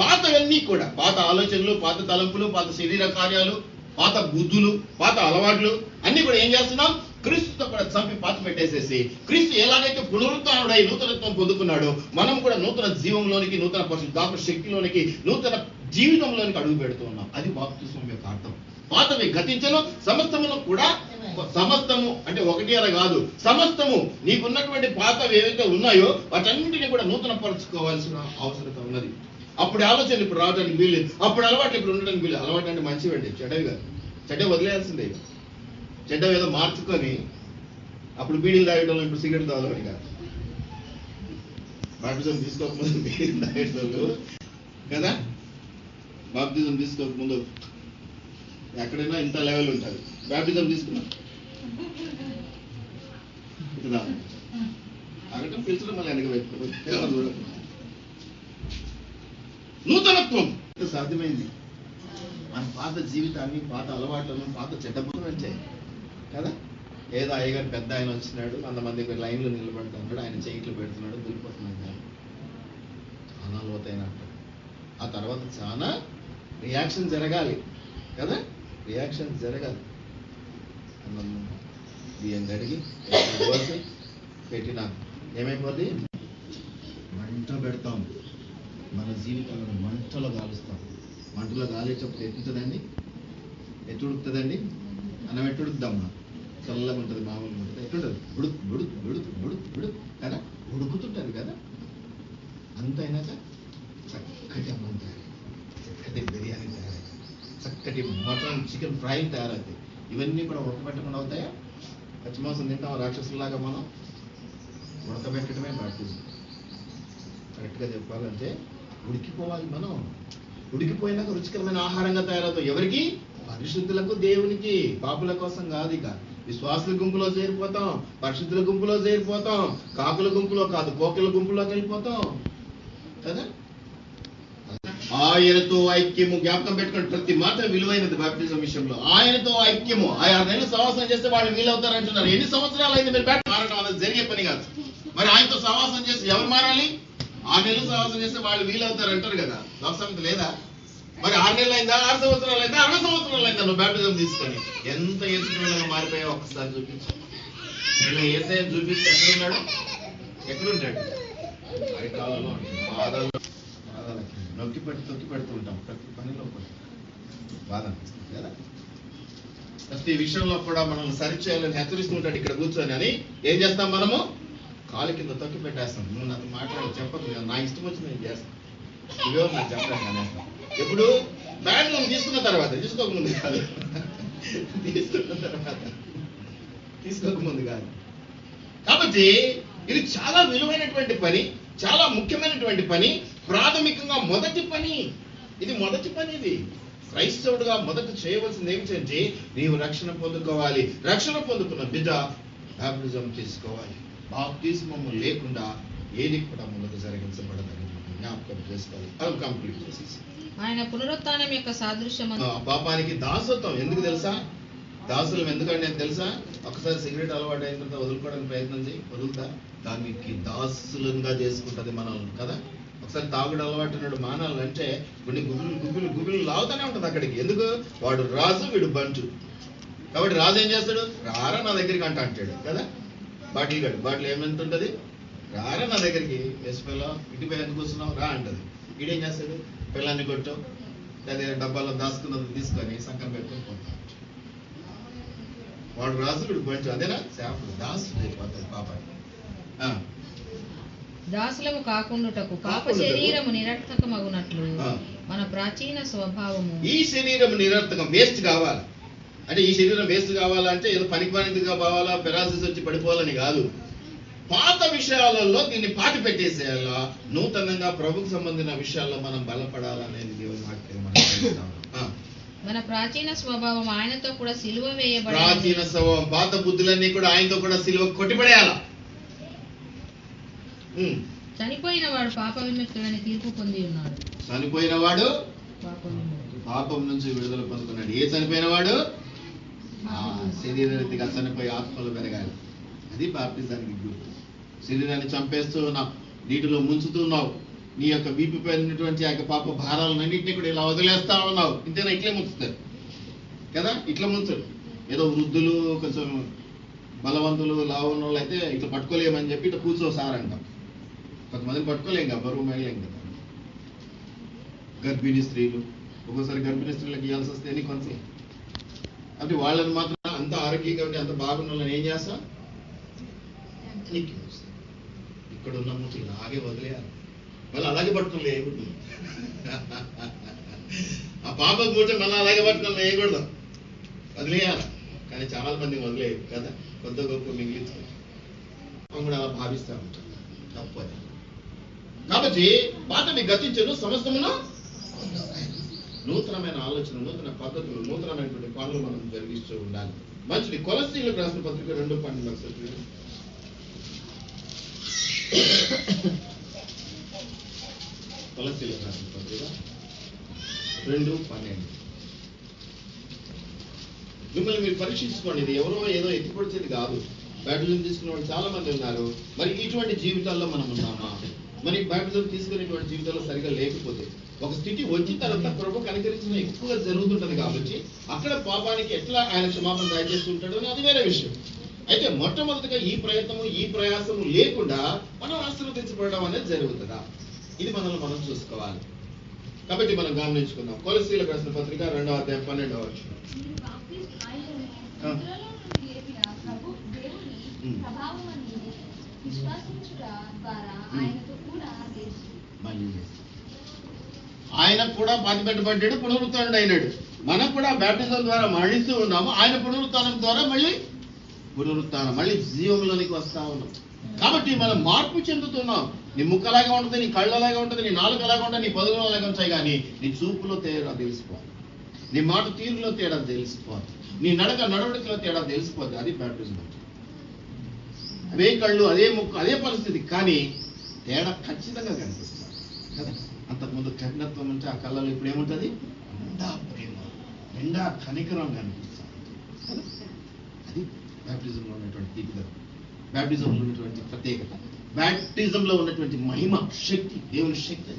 పాతవన్నీ కూడా, పాత ఆలోచనలు, పాత తలంపులు, పాత శరీర కార్యాలు, పాత బుద్ధులు, పాత అలవాట్లు అన్ని కూడా ఏం చేస్తున్నాం? క్రీస్తుతో కూడా చంపి పాత పెట్టేసేసి, క్రీస్తు ఎలాగైతే పునరుత్థానుడై నూతనత్వం పొందుకున్నాడో మనం కూడా నూతన జీవంలోనికి, నూతన పరిశుద్ధాత్మ శక్తిలోనికి, నూతన జీవితంలోనికి అడుగు పెడుతూ ఉన్నాం. అది బాప్తిస్మం యొక్క అర్థం. పాతవి గతించను, సమస్తమును కూడా, సమస్తము అంటే ఒకటి అలా కాదు, సమస్తము నీకున్నటువంటి పాతవి ఏవైతే ఉన్నాయో వాటన్నింటినీ కూడా నూతన పరుచుకోవాల్సిన అవసరం ఉన్నది. అప్పుడు ఆలోచనలు ఇప్పుడు రావడానికి వీల్లేదు, అప్పుడు అలవాట్లు ఇప్పుడు ఉండడానికి వీలేదు. అలవాటు అంటే మంచివండి, చెడ్డవి కాదు. చెడ్డ వదిలేయాల్సిందే. చెడ్డ ఏదో మార్చుకొని అప్పుడు బీడీలు తాగడం, ఇప్పుడు సిగరెట్ తాగడం కాదు. బాప్టిజం తీసుకోకముందు బీర్ తాగేటోళ్ళు కదా, బాప్టిజం తీసుకోకముందు ఎక్కడైనా ఇంత లెవెల్ ఉంటుంది. బాప్టిజం తీసుకున్నా ఇట్లా అగటం పిలిచడం మళ్ళీ వెనక పెట్టుకోవాలి. నూతనత్వం సాధ్యమైంది. మన పాత జీవితాన్ని, పాత అలవాట్లను, పాత చెడ్డబుద్ధులు వచ్చాయి కదా. ఏదో అయ్యగారు పెద్ద ఆయన వచ్చినాడు, 100 మంది లైన్లో నిలబడుతున్నాడు, ఆయన చేయిట్లు పెడుతున్నాడు, దులిపోతున్నాడు కానీ చాలా లోతైనట్టు. ఆ తర్వాత చాలా రియాక్షన్ జరగాలి కదా, రియాక్షన్ జరగాలి. అన్నం బియ్యం కడిగి పోసి పెట్టినా ఏమైపోద్ది? మంట పెడతాం, మన జీవితాలను మంటలో కాలుస్తాం. మంటలో కాలేటప్పుడు ఎత్తుతుందండి, ఎట్టుడుకుతుందండి, అన్నం ఎట్టుడుకుద్దామా? చల్లగా ఉంటుంది, మామూలుగా ఉంటుంది. ఎట్లుంటుంది? బుడుక్ బుడుక్ బుడుక్ బుడుక్ బుడుక్ కదా, ఉడుకుతుంటుంది కదా. అంత అయినాక చక్కటి అన్నం తయారవుతుంది, చక్కటి బిర్యానీ తయారవుతుంది, చక్కటి మటన్ చికెన్ ఫ్రై తయారవుతాయి. ఇవన్నీ కూడా ఉడకబెట్టకుండా అవుతాయా? పచ్చిమాంసం తింటాం రాక్షసులాగా మనం? ఉడకబెట్టడమే బాప్టిజం. కరెక్ట్గా చెప్పాలంటే ఉడికిపోవాలి మనం. ఉడికిపోయినాక రుచికరమైన ఆహారంగా తయారవుతాం. ఎవరికి? పరిశుద్ధులకు, దేవునికి. పాపుల కోసం కాదు. ఇక విశ్వాసుల గుంపులో చేరిపోతాం, పరిశుద్ధుల గుంపులో చేరిపోతాం, కాకుల గుంపులో కాదు కోకిల గుంపులోకి వెళ్ళిపోతాం కదా. ఆయనతో ఐక్యము, జ్ఞాపకం పెట్టుకోండి, ప్రతి మాట విలువైనది బాప్టిజం విషయంలో. ఆయనతో ఐక్యము. 6 నెలలు సహవాసం చేస్తే వాళ్ళు వీలవుతారు అంటున్నారు. ఎన్ని సంవత్సరాలు అయింది మీరు మారడం అనేది జరిగే పని కాదు. మరి ఆయనతో సహవాసం చేస్తే ఎవరు మారాలి? 6 నెలలు సహవాసం చేస్తే వాళ్ళు వీలవుతారు అంటారు కదా. లోకసంగతి లేదా? మరి 6 నెలలు అయిందా, 6 సంవత్సరాలు అయిందా, 60 సంవత్సరాలు అయిందా నువ్వు బాప్టిజం తీసుకొని? ఎంత ఏసుకునేలాగా మారిపోయావు ఒక్కసారి చూపించు. నేను ఏసఐ చూపిస్తే ఎక్కడున్నాడు? ఎక్కడుంటాడు? అరికాలలో, పాదాల్లో నొక్కి పెడుతూ ఉంటాం ప్రతి పనిలో కూడా. బాధ అనిపిస్తుంది కదా. ప్రతి విషయంలో కూడా మనల్ని సరిచేయాలని హెచ్చరిస్తూ ఉంటాడు ఇక్కడ కూర్చొని. అని ఏం చేస్తాం మనము? కాలు కింద తొక్కి పెట్టేస్తాం. నువ్వు నాతో మాట్లాడి చెప్పదు, నా ఇష్టం వచ్చి నేను చేస్తాను, ఇవేమో నాకు చెప్పడానికి అనేస్తాం. ఎప్పుడు? బ్యాడ్లను తీసుకున్న తర్వాత, తీసుకోకముందు కాదు, తీసుకున్న తర్వాత, తీసుకోకముందు కాదు. కాబట్టి ఇది చాలా విలువైనటువంటి పని, చాలా ముఖ్యమైనటువంటి పని, ప్రాథమికంగా మొదటి పని. ఇది మొదటి పని. ఇది క్రైస్తవుడుగా మొదట చేయవలసింది ఏమిటంటే, నీవు రక్షణ పొందుకోవాలి. రక్షణ పొందుకున్న బిడ్డ బాప్టిజం తీసుకోవాలి. బాప్టిజము లేకుండా ఏది కూడా ముందుకు జరిగించబడదని జ్ఞాపకం చేసుకోవాలి. అది కంప్లీట్ చేసేసి ఆయన పునరుత్థానం యొక్క సాదృశ్యం. పాపానికి దాసత్వం ఎందుకు తెలుసా? దాసులం ఎందుకంటే తెలుసా? ఒకసారి సిగరెట్ అలవాటు అయిన తర్వాత వదులుకోవడానికి ప్రయత్నం చేయి, వదులుతా, దానికి దాసులంగా చేసుకుంటది మనల్ని కదా. ఒకసారి తాగుడు అలవాటు ఉన్నాడు మానాలంటే కొన్ని గుబులు లాగుతూనే ఉంటుంది అక్కడికి. ఎందుకు? వాడు రాజు, వీడు బంటు. కాబట్టి రాజు ఏం చేస్తాడు? రారా నా దగ్గరికి అంటాడు కదా. బాటిల్ ఏమెంత ఉంటుంది? రారా నా దగ్గరికి, ఎస్పీలో ఇంటి పోయి ఎందుకు వస్తున్నావు రా అంటది. వీడేం చేస్తాడు? పిల్లల్ని కొట్టు, లేదా డబ్బాలో దాచుకున్నది తీసుకొని సంకం పెట్టుకొని పోతాడు. వాడు రాజు, వీడు బంటు. అదేనా? శాపుడు దాసుడు అయిపోతాడు పాపానికి. దాసులము కాకుండుటకు పాప శరీరము నిరర్థకమగునట్లు మన ప్రాచీన స్వభావము. ఈ శరీరం నిరర్థకం, వేస్ట్ కావాలి. అంటే ఈ శరీరం వేస్ట్ కావాలంటే ఏదో పనికిమానిదిగా కావాలా, పెరాలసిస్ వచ్చి పడిపోవాలని కాదు. పాత విషయాలలో దీన్ని పాటి పెట్టేసేయాలా, నూతనంగా ప్రభుకు సంబంధించిన విషయాల్లో మనం బలపడాలనేది దేవుని వాక్యం. మన ప్రాచీన స్వభావం ఆయనతో కూడా సిలువ వేయబడి, ప్రాచీన స్వభావం, పాత బుద్ధులన్నీ కూడా ఆయనతో కూడా సిలువ కొట్టిపడేయాల. చనిపోయిన వాడు పాప విముక్తుడని తీర్పు పొంది ఉన్నాడు. చనిపోయిన వాడు పాపం నుంచి విడుదల పొందుకున్నాడు. ఏ చనిపోయిన వాడు? శరీరరీతిగా చనిపోయి ఆత్మలు పెరగాలి. అది బాప్టిజానికి గుర్తు. శరీరాన్ని చంపేస్తూ ఉన్నావు, నీటిలో ముంచుతున్నావు, నీ యొక్క వీపు పైనటువంటి ఆ యొక్క పాప భారాలన్నింటినీ కూడా ఇలా వదిలేస్తా ఉన్నావు. ఇంతేనా? ఇట్లే ముంచుతారు కదా. ఇట్లా ముంచరు. ఏదో వృద్ధులు, కొంచెం బలవంతులు, లావున్న వాళ్ళు అయితే ఇట్లా పట్టుకోలేమని చెప్పి ఇట్లా కూర్చోసారంటాం. కొంతమందిని పట్టుకోలేం కదా, బరువు మేలేం కదా. గర్భిణీ స్త్రీలు, ఒక్కోసారి గర్భిణీ స్త్రీలకు ఇవ్వాల్సి వస్తే ఎన్ని కొంచెం, అంటే వాళ్ళని మాత్రం అంత ఆరోగ్యంగా ఉండి అంత బాగున్న వాళ్ళని ఏం చేస్తాం? ఇక్కడ ఉన్న ముచ్చి ఇలాగే వదిలేయాలి. మళ్ళీ అలాగే పట్టుకుని వేయకూడదు. ఆ పాప కూర్చో మళ్ళీ అలాగే పట్టుకుని వేయకూడదు, వదిలేయాలి. కానీ చాలా మంది వదిలేయరు కదా, కొద్ది గొప్ప మిగిలించుకుంటారు. కూడా అలా భావిస్తూ ఉంటారు. తప్పు అది. కాబట్టి పాతవి గతించను, సమస్తమును నూతనమైన ఆలోచన, నూతన పద్ధతులు, నూతనమైనటువంటి పనులు మనం జరిగిస్తూ ఉండాలి. మంచిది. కొలస్సీలకు రాసిన పత్రిక 2:12 కొలస్సీలకు రాసిన పత్రిక 2:12. మిమ్మల్ని మీరు పరీక్షించుకోండి. ఇది ఎవరో ఏదో ఎత్తిపొడిచేది కాదు. బ్యాప్టిజం తీసుకున్న వాళ్ళు చాలా మంది ఉన్నారు. మరి ఇటువంటి జీవితాల్లో మనం ఉన్నామా? మరి బ్యాప్టిజం తీసుకునేటువంటి జీవితాల్లో సరిగా లేకపోతే ఒక స్థితి వచ్చిన తర్వాత ప్రభు కనికరించడం ఎక్కువగా జరుగుతుంటది కాబట్టి అక్కడ పాపానికి ఎట్లా ఆయన క్షమాపణ దయచేస్తుంటాడో అది వేరే విషయం. అయితే మొట్టమొదటిగా ఈ ప్రయత్నము, ఈ ప్రయాసము లేకుండా మనం ఆశీర్వదించబడడం అనేది జరుగుతుందా? ఇది మనల్ని మనం చూసుకోవాలి. కాబట్టి మనం గమనించుకుందాం. కొలస్సీలకు రాసిన పత్రిక 2:12. మీరు బాప్టిస్ట్ ఆయనను మృతులలో నుండి లేపిన ప్రభు దేవుని ప్రభావమని విశ్వాసించుట ద్వారా ఆయనతో కూడా లేచి ఆయన కూడా పాతిపెట్టబడ్డాడు, పునరుత్థానుడు అయినాడు. మనం కూడా బ్యాప్టిజం ద్వారా మరణిస్తూ ఉన్నాము. ఆయన పునరుత్థానం ద్వారా మళ్ళీ జీవంలోనికి వస్తా ఉన్నాం. కాబట్టి మనం మార్పు చెందుతున్నాం. నీ ముక్కు అలాగే ఉంటుంది, నీ కళ్ళు అలాగే ఉంటుంది, నీ నాలుగు అలాగే ఉంటుంది, నీ పదులు అలాగే ఉంటాయి. కానీ నీ చూపులో తేడా తెలిసిపోవాలి, నీ మాట తీరులో తేడా తెలిసిపోవాలి, నీ నడవడికలో తేడా తెలిసిపోద్ది. అది బ్యాప్టిజం. అదే కళ్ళు, అదే ముక్కు, అదే పరిస్థితి, కానీ తేడా ఖచ్చితంగా కనిపిస్తుంది కదా. అంతకుముందు కఠినత్వం నుంచి ఆ కళ్ళలో ఇప్పుడు ఏముంటుంది? నిండా ప్రేమ, నిండా కనికరం కనిపిస్తుంది కదా. అది బ్యాప్టిజంలో ఉన్నటువంటి తీపిదం, బ్యాప్టిజంలో ఉన్నటువంటి ప్రత్యేకత, బ్యాప్టిజంలో ఉన్నటువంటి మహిమ, శక్తి, దేవుని శక్తి.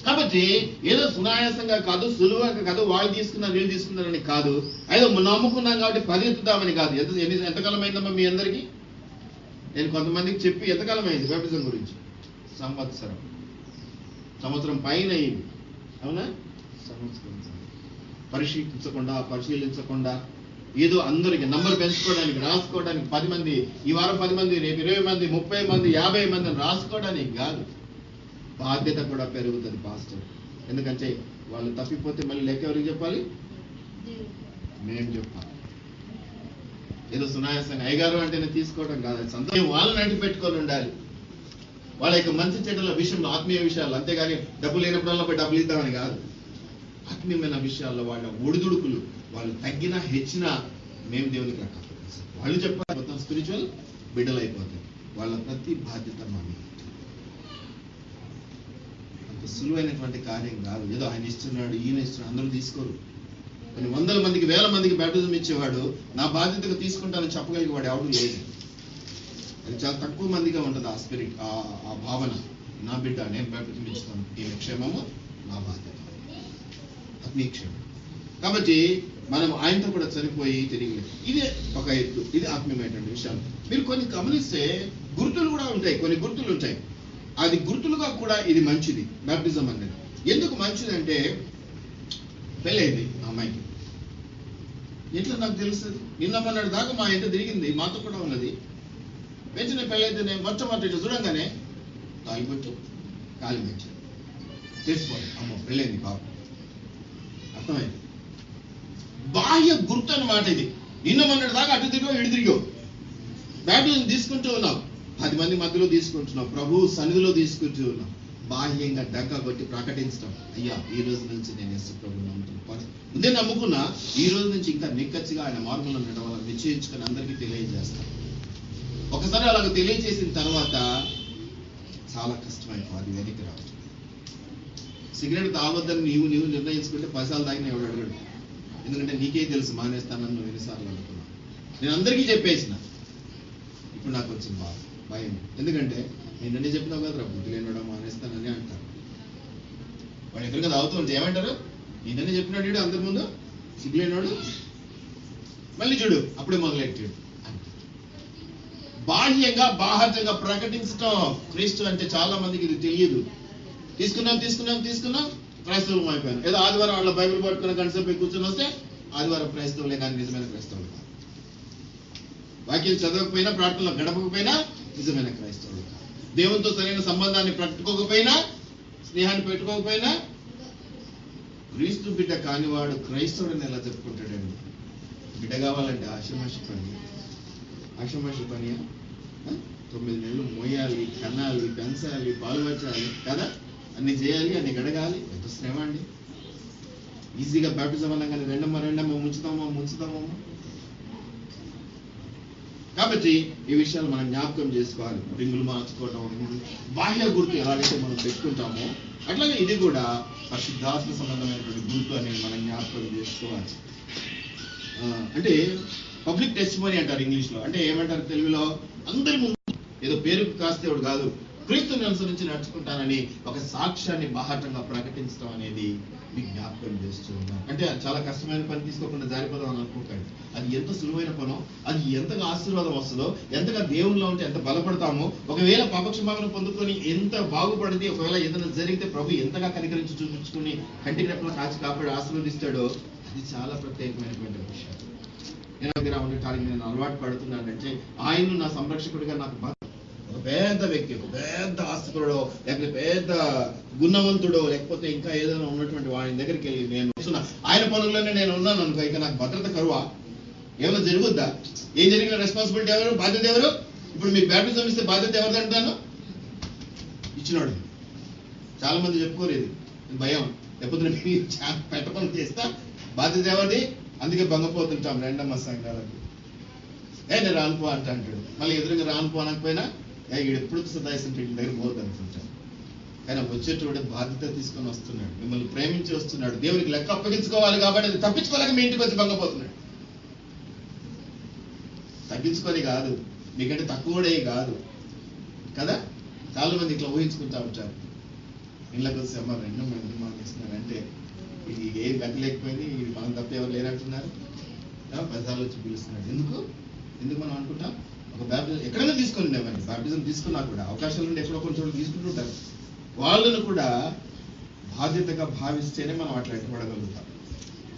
కాబట్టి ఏదో సునాయాసంగా కాదు, సులువుగా కాదు, వాళ్ళు తీసుకున్నారు వీళ్ళు తీసుకున్నారని కాదు, ఏదో నమ్ముకున్నాం కాబట్టి పరిగెత్తుతామని కాదు. ఎంతకాలం అయిందమ్మా మీ అందరికీ? నేను కొంతమందికి చెప్పి ఎంతకాలం అయింది బ్యాప్టిజం గురించి? సంవత్సరం పైన అయింది. అవునా? సంవత్సరం పరిశీలించకుండా ఏదో అందరికి నంబర్ పెంచుకోవడానికి, రాసుకోవడానికి 10 మంది, ఈ వారం 10 మంది, రేపు 20 మంది, 30 మంది, 50 మందిని రాసుకోవడానికి కాదు. బాధ్యత కూడా పెరుగుతుంది పాస్టర్. ఎందుకంటే వాళ్ళు తప్పిపోతే మళ్ళీ లెక్క ఎవరికి చెప్పాలి? మేము చెప్పాలి. ఏదో సునాయాసంగా అయ్యగారు అంటేనే తీసుకోవడం కాదు. సంతోషం వాళ్ళని అంటి పెట్టుకొని ఉండాలి. వాళ్ళ యొక్క మంచి చెడ్డల విషయంలో, ఆత్మీయ విషయాలు, అంతేగాని డబ్బు లేనప్పుడల్లా పోయి డబ్బులు ఇద్దామని కాదు. ఆత్మీయమైన విషయాల్లో వాళ్ళ ఒడిదుడుకులు, వాళ్ళు తగ్గినా హెచ్చినా మేము దేవునికి లెక్క. వాళ్ళు చెప్పాలి, మొత్తం స్పిరిచువల్ బిడ్డలు అయిపోతాయి. వాళ్ళ ప్రతి బాధ్యత మా మీద. అంత సులువైనటువంటి కార్యం కాదు. ఏదో ఆయన ఇస్తున్నాడు, ఈయన ఇస్తున్నాడు, అందరూ తీసుకోరు. కొన్ని వందల మందికి, వేల మందికి బ్యాప్టిజం ఇచ్చేవాడు నా బాధ్యతగా తీసుకుంటానని చెప్పగలిగేవాడు ఎవడు లేదు. అది చాలా తక్కువ మందిగా ఉంటుంది ఆ స్పిరిట్, ఆ భావన. నా బిడ్డ నేను బ్యాప్టిజం ఇస్తాను, ఈయన క్షేమము నా బాధ్యత, ఆత్మీయ క్షేమం. కాబట్టి మనం ఆయనతో కూడా చనిపోయి తిరిగి, ఇదే ఒక ఎత్తు. ఇది ఆత్మీయమైనటువంటి విషయాలు. మీరు కొన్ని గమనిస్తే గుర్తులు కూడా ఉంటాయి, కొన్ని గుర్తులు ఉంటాయి. అది గుర్తులుగా కూడా ఇది మంచిది బ్యాప్టిజం అనేది. ఎందుకు మంచిది అంటే, పెళ్ళైంది అమ్మాయికి, ఎట్లా నాకు తెలుస్తుంది? నిన్నమన్నాడు దాకా మా ఇంట తిరిగింది, మాతో కూడా ఉన్నది. పెంచిన పెళ్ళైతే నేను మొట్టమొదటి చూడంగానే తాగిపోతూ కాలి పెంచాను, తెలిసిపోయింది అమ్మో పెళ్ళైంది బాబు, అర్థమైంది. బాహ్య గుర్తు అన్నమాట ఇది. నిన్నమన్నాడు దాకా అటు తిరిగో ఇటు తిరిగో బ్యాప్టిజం తీసుకుంటూ ఉన్నాం, 10 మంది మధ్యలో తీసుకుంటున్నాం, ప్రభు సన్నిధిలో తీసుకుంటూ ఉన్నాం. బాహ్యంగా డగ్గా కొట్టి ప్రకటించడం, అయ్యా ఈ రోజు నుంచి నేను యేసు ప్రభువుని నమ్ముతున్నాను, ముందే నమ్ముకున్నా, ఈ రోజు నుంచి ఇంకా నిక్కచ్చిగా ఆయన మార్గంలో నడవాలని నిశ్చయించుకొని అందరికీ తెలియజేస్తాను. ఒకసారి అలాగ తెలియజేసిన తర్వాత చాలా కష్టమైపోతుంది వెనక్కి రావచ్చు. సిగరెట్ తాగొద్దని నీవు నిర్ణయించుకుంటే 10 సార్లు తాగిన ఎవడు అడగడు. ఎందుకంటే నీకే తెలుసు మానేస్తానని నువ్వు ఎన్నిసార్లు అనుకున్నావు. నేను అందరికీ చెప్పేసిన. ఇప్పుడు నాకు వచ్చింది భయం. ఎందుకంటే నిన్ననే చెప్పినావు కదా, బుద్ధి లేనివాడు మానేస్తానని అంటారు. వాడు ఎక్కడికి తాగుతూ ఉంటే ఏమంటారు? నిన్ననే చెప్పినాడు అందరి ముందు, సిగ్గులేనివాడు, మళ్ళీ చూడు అప్పుడే మొదలెట్టాడు. బాహ్యంగా బాహ్యంగా ప్రకటించడం క్రీస్తు అంటే చాలా మందికి ఇది తెలియదు. తీసుకున్నాం క్రైస్తవులు అయిపోయాను. ఏదో ఆదివారం వాళ్ళ బైబిల్ పట్టుకున్న గంటసేపు కూర్చొని వస్తే ఆదివారం క్రైస్తవులే, కానీ నిజమైన క్రైస్తవులు కాదు. వాక్యం చదవకపోయినా, ప్రార్థనలో గడపకపోయినా నిజమైన క్రైస్తవులు కాదు. దేవునితో సరైన సంబంధాన్ని పెట్టుకోకపోయినా, స్నేహాన్ని పెట్టుకోకపోయినా క్రీస్తు బిడ్డ కానివాడు క్రైస్తవుడిని ఎలా చెప్పుకుంటాడండి? బిడ్డ కావాలంటే ఆషమాషి పని, 9 నెలలు మోయాలి, కనాలి, పెంచాలి, పాలు వచ్చాలి కదా, అన్ని చేయాలి, అన్ని గడగాలి. ఎంత శ్రమ అండి. ఈజీగా బాప్టిజం అనగానే రెండమ్మ ముంచుతామో. కాబట్టి ఈ విషయాలు మనం జ్ఞాపకం చేసుకోవాలి. రింగులు మార్చుకోవడం, బాహ్య గుర్తు ఎలాగైతే మనం పెట్టుకుంటామో అట్లాగే ఇది కూడా పరిశుద్ధాత్మ సంబంధమైనటువంటి గుర్తు అనేది మనం జ్ఞాపకం చేసుకోవాలి. అంటే పబ్లిక్ టెస్టిమనీ అంటారు ఇంగ్లీష్లో. అంటే ఏమంటారు తెలుగులో? అందరి ముందు ఏదో పేరుకు కాస్తేవాడు కాదు, క్రీస్తుని అనుసరించి నడుచుకుంటానని ఒక సాక్ష్యాన్ని బాహాటంగా ప్రకటించడం అనేది మీకు జ్ఞాపకం చేస్తూ ఉన్నాను. అంటే చాలా కష్టమైన పని తీసుకోకుండా జారిపోదాం అని అనుకోకండి. అది ఎంత సులువైన పనో, అది ఎంతగా ఆశీర్వాదం వస్తుందో, ఎంతగా దేవుళ్ళలో ఉంటే ఎంత బలపడతామో, ఒకవేళ పాపక్షమాపణ పొందుకొని ఎంత బాగుపడింది, ఒకవేళ ఏదైనా జరిగితే ప్రభు ఎంతగా కనికరించి చూపించుకుని కంటికి రెప్పలా కాచి కాపాడి ఆశీర్వదిస్తాడో, అది చాలా ప్రత్యేకమైనటువంటి విషయం. నేను దగ్గర ఉండటానికి నేను అలవాటు పడుతున్నానంటే ఆయన్ను నా సంరక్షకుడిగా నాకు ఒక పెద్ద వ్యక్తి, ఒక పెద్ద ఆస్తికుడో, లేకపోతే పెద్ద గుణవంతుడో, లేకపోతే ఇంకా ఏదైనా ఉన్నటువంటి వాడి దగ్గరికి వెళ్ళి నేను ఆయన పనుల్లోనే నేను ఉన్నాను అనుకో, ఇక నాకు భద్రత కరువా? ఏమైనా జరుగుద్దా? ఏం జరిగిన రెస్పాన్సిబిలిటీ ఎవరు? బాధ్యత ఎవరు? ఇప్పుడు మీకు బ్యాప్టిజం ఇస్తే బాధ్యత ఎవరిది అంటాను? ఇచ్చినాడు. చాలా మంది చెప్పుకోలేదు, భయం, లేకపోతే పెట్టపని చేస్తా, బాధ్యత ఎవరిది? అందుకే భంగపోతుంటాం రెండమ్మ సంఘాలకు. నేను రానుపో అంటాడు, మళ్ళీ ఎదురుగా రానుపో అనకపోయినా వీడు ఎప్పుడు సదాయిస్తుంటే వీడి దగ్గర పోద్దు అనుకుంటాను. కానీ వచ్చేటోడే బాధ్యత తీసుకొని వస్తున్నాడు, మిమ్మల్ని ప్రేమించి వస్తున్నాడు, దేవునికి లెక్క అప్పగించుకోవాలి కాబట్టి అది తప్పించుకోలేక మీ ఇంటికి వచ్చి భంగపోతున్నాడు. తగ్గించుకొని కాదు, మీకంటే తక్కువడే కాదు కదా. చాలా మంది ఇట్లా ఊహించుకుంటా ఉంటారు. ఇళ్ళకి వచ్చి అమ్మ రెండమ్మ ఎందుకు మానేస్తున్నారంటే ఇది ఏం గతి లేకపోయింది, ఇది మనం తప్ప ఎవరు లేరంటున్నారు, పెద్దలు వచ్చి పిలుస్తున్నాడు. ఎందుకు మనం అనుకుంటాం? ఒక బ్యాప్టిజం ఎక్కడైనా తీసుకొని ఉండేవాడిని, బ్యాప్టిజం తీసుకున్నా కూడా అవకాశాలు ఉండి ఎక్కడో కొంచెం తీసుకుంటుంటారు. వాళ్ళను కూడా బాధ్యతగా భావిస్తేనే మనం అట్లా ఎట్టబడగలుగుతాం.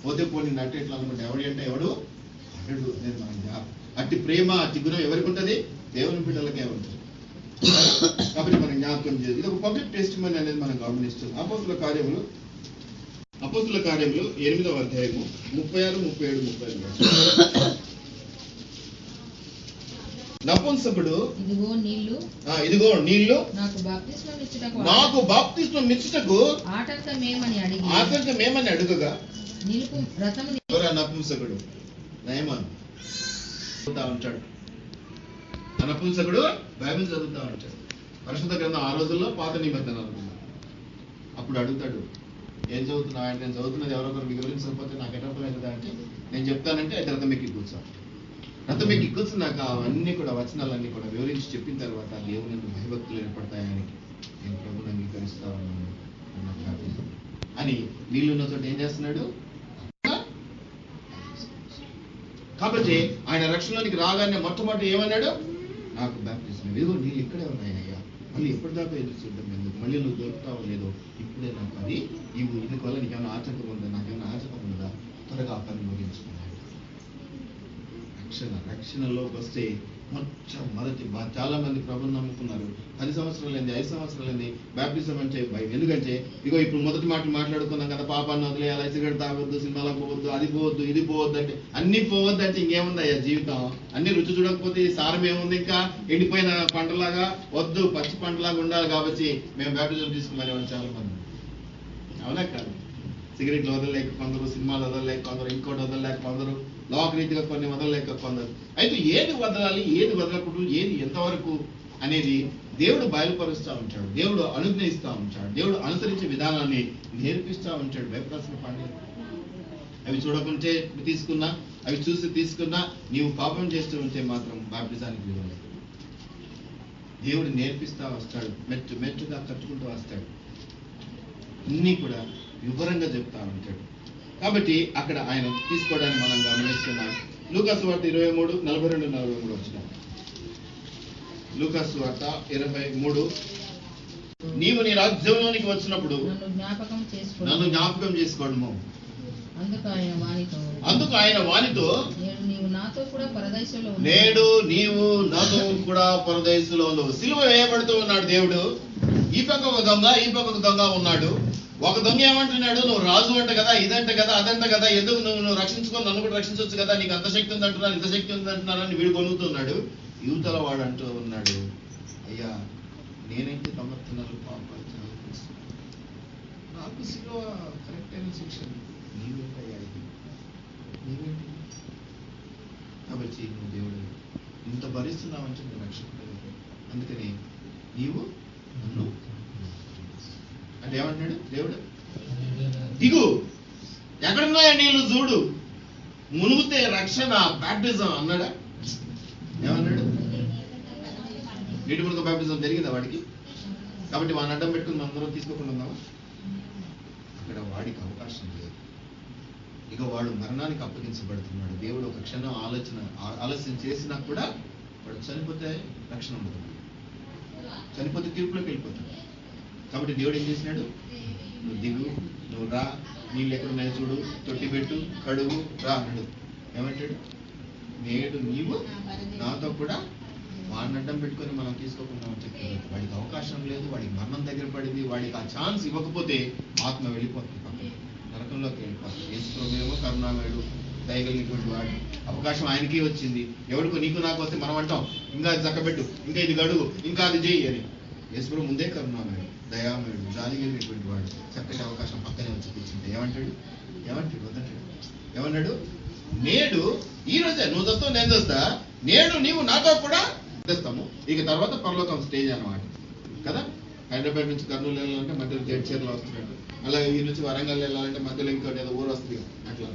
పోతే పోనీ నట్టు ఎట్లా అనుకుంటే ఎవడు అంటే ఎవడు అడు నేను మనం అట్టి ప్రేమ, అట్టి గుణం ఎవరికి ఉంటుంది? దేవుని బిడ్డలకే ఉంటుంది. కాబట్టి మనం జ్ఞాపకం చేయాలి. ఇది ఒక పబ్లిక్ టెస్టిమనీ అనేది మనం గమనిస్తున్నాం. అపోస్తుల కార్యములు 8వ అధ్యాయము 36, 37, 38. నపుంసకుడు ఇదిగో నీళ్లు నాకు బాప్తిస్మం ఇచ్చుటకు ఆటంకమేమని అడుగగా నపుంసకుడు నయమాను చదువుతా ఉంటాడు. నపుంసకుడు బైబిల్ చదువుతా ఉంటాడు. పరిశుద్ధ గ్రంథం ఆ రోజుల్లో పాత నిబంధన అనుకున్నాడు. అప్పుడు అడుగుతాడు, ఏం చదువుతున్నావు అంటే, నేను చదువుతున్నది ఎవరొకరు మీకు వివరించకపోతే నాకు ఎటర్థమైందా అంటే, నేను చెప్తానంటే అయితే రథం ఎక్కి కూర్చోాలి. రథం ఎక్కి కూర్చున్నాక అవన్నీ కూడా వచనాలన్నీ కూడా వివరించి చెప్పిన తర్వాత దేవుని భయభక్తులు ఏర్పడతాయని నేను ప్రభుని అంగీకరిస్తా ఉన్నాను అని నీళ్ళున్న చోట ఏం చేస్తున్నాడు. కాబట్టి ఆయన రక్షణలోనికి రాగానే మొట్టమొదటి ఏమన్నాడు? నాకు బ్యాప్టిజం ఏదో నీళ్ళు ఇక్కడే ఉన్నాయయ్యా, మళ్ళీ ఎప్పటిదాకా ఎదురు చూద్దాం ఎందుకు, మళ్ళీ నువ్వు దొరుకుతావో లేదో, ఇప్పుడే నాకు అది ఇవి, ఇందుకు వల్ల నీకేమైనా ఆటంకం ఉందా, నాకేమైనా ఆటంకం ఉందా, త్వరగా ఆ పని ముగించుకున్నాడు. రక్షణలోకి వస్తే మొట్టమొదటి చాలా మంది ప్రభుని నమ్ముకున్నారు. 10 సంవత్సరాలైంది, 5 సంవత్సరాలైంది, బ్యాప్టిజం అంటే భయం. ఎందుకంటే ఇగో ఇప్పుడు మొదటి మాటలు మాట్లాడుకున్నాం కదా, పాపాన్ని వదిలేయాలి, సిగరెట్ తాగొద్దు, సినిమాలకు పోవద్దు, అది పోవద్దు, ఇది పోవద్దు అంటే, అన్ని పోవద్దు అంటే ఇంకేముందయ్యా జీవితం? అన్ని రుచి చూడకపోతే సారం ఏముంది? ఇంకా ఎండిపోయిన పంటలాగా వద్దు, పచ్చి పంటలాగా ఉండాలి. కాబట్టి మేము బ్యాప్టిజం తీసుకున్నాం చాలా మంది. అవునా కాదు? సిగరెట్లు వదలలేక కొందరు, సినిమాలు వదలలేక కొందరు, ఇంకోటి వదలలేక కొందరు, లోక రీతిగా కొన్ని వదలలేక కొందరు. అయితే ఏది వదలాలి, ఏది వదలకూడదు, ఏది ఎంతవరకు అనేది దేవుడు బయలుపరుస్తూ ఉంటాడు, దేవుడు అనుగ్రహిస్తూ ఉంటాడు, దేవుడు అనుసరించే విధానాన్ని నేర్పిస్తూ ఉంటాడు. భయపడాల్సిన పని అవి చూడకుంటే తీసుకున్నా, అవి చూసి తీసుకున్నా, నీవు పాపం చేస్తూ ఉంటే మాత్రం బాప్టిజానికి విలువలేదు. దేవుడు నేర్పిస్తూ వస్తాడు, మెట్టుగా కట్టుకుంటూ వస్తాడు, అన్నీ కూడా వివరంగా చెప్తా ఉంటాడు. కాబట్టి అక్కడ ఆయన తీసుకోవడానికి మనం గమనిస్తున్నాం. లూకాసు వార్త 23, 42, 43 వచ్చిన లూకాసు వార్త 23, నీవు నీ రాజ్యంలోనికి వచ్చినప్పుడు నన్ను జ్ఞాపకం చేసుకోవడము. అందుకు ఆయన వానితో నేడు నీవు నాతో కూడా పరదేశంలో ఉండవు. సిలువ వేయబడుతూ ఉన్నాడు దేవుడు. ఈ పక్క ఒక దొంగ, ఈ పక్క ఒక దొంగ ఉన్నాడు. ఒక దొంగ ఏమంటున్నాడు, నువ్వు రాజు అంట కదా, ఇదంట కదా, అదంట కదా, ఎందుకు నువ్వు రక్షించుకొని నన్ను కూడా రక్షించవచ్చు కదా, నీకు అంత శక్తి ఉంది అంటున్నారు, ఇంత శక్తి ఉంది అంటున్నారని వీడు కొనుగుతున్నాడు. యువతల వాడు అంటూ ఉన్నాడు, అయ్యా నేనైతే తమర్తనాలు పాపాలు చాలా తెలుసు, నాకు శిలువ కరెక్ట్ అయిన శిక్ష, నీవేంటయ్యా ఇది, నీవేంటి? కాబట్టి నువ్వు దేవుడు ఇంత భరిస్తున్నావంటే నువ్వు రక్షకుడు, అందుకని నీవు నన్ను అంటే ఏమంటున్నాడు దేవుడు, దిగు ఎక్కడున్నాయా నీళ్ళు చూడు, మునుగుతే రక్షణ బాప్టిజం అన్నాడా? ఏమన్నాడు? నీటి మునుగు బాప్టిజం జరిగిందా వాడికి? కాబట్టి వాడిని అడ్డం పెట్టుకుని అందరం తీసుకోకుండా ఉందామా? అక్కడ వాడికి అవకాశం లేదు. ఇక వాడు మరణానికి అప్పగించబడుతున్నాడు. దేవుడు ఒక క్షణం ఆలస్యం చేసినా కూడా వాడు చనిపోతే రక్షణ ఉండదు, చనిపోతే తీర్పులోకి వెళ్ళిపోతాడు. కాబట్టి దేవుడు ఏం చేసినాడు, నువ్వు దిగు, నువ్వు రా, నీళ్ళు ఎక్కడున్నాయో చూడు, తొట్టి పెట్టు, కడుగు, రా అన్నాడు. ఏమంటాడు? నేడు నీవు నాతో కూడా వాడిని అడ్డం పెట్టుకొని మనం తీసుకోకుండా చెప్పాడు. వాడికి అవకాశం లేదు, వాడికి మరణం దగ్గర పడింది. వాడికి ఆ ఛాన్స్ ఇవ్వకపోతే ఆత్మ వెళ్ళిపోతుంది, నరకంలోకి వెళ్ళిపోతుంది. యేసుప్రభువేమో కరుణామయుడు, దయగలిగినటువంటి వాడు, అవకాశం ఆయనకి వచ్చింది. ఎవడికో నీకు నాకు వస్తే మనం అంటాం ఇంకా అది చక్కబెట్టు, ఇంకా ఇది గడుగు, ఇంకా అది చెయ్యి అని. యేసుప్రభు ముందే కరుణామయుడు, దయామయుడు, జాలిగలిగినటువంటి వాడు. చక్కటి అవకాశం పక్కనే వచ్చి కూర్చుంటే ఏమంటాడు? వద్దంటాడు. ఏమన్నాడు? నేడు ఈ రోజే నువ్వు తెస్తావు, నేను తెస్తా, నేడు నీవు నాతో కూడా తెస్తాము. ఇక తర్వాత పరలోకం స్టేజ్ అన్నమాట కదా. హైదరాబాద్ నుంచి కర్నూలు వెళ్ళాలంటే మధ్యలో జడ్చర్లో వస్తున్నట్టు, అలాగే ఈ నుంచి వరంగల్ వెళ్ళాలంటే మధ్యలో ఇంకోటి ఏదో ఊరు వస్తుంది, అట్లా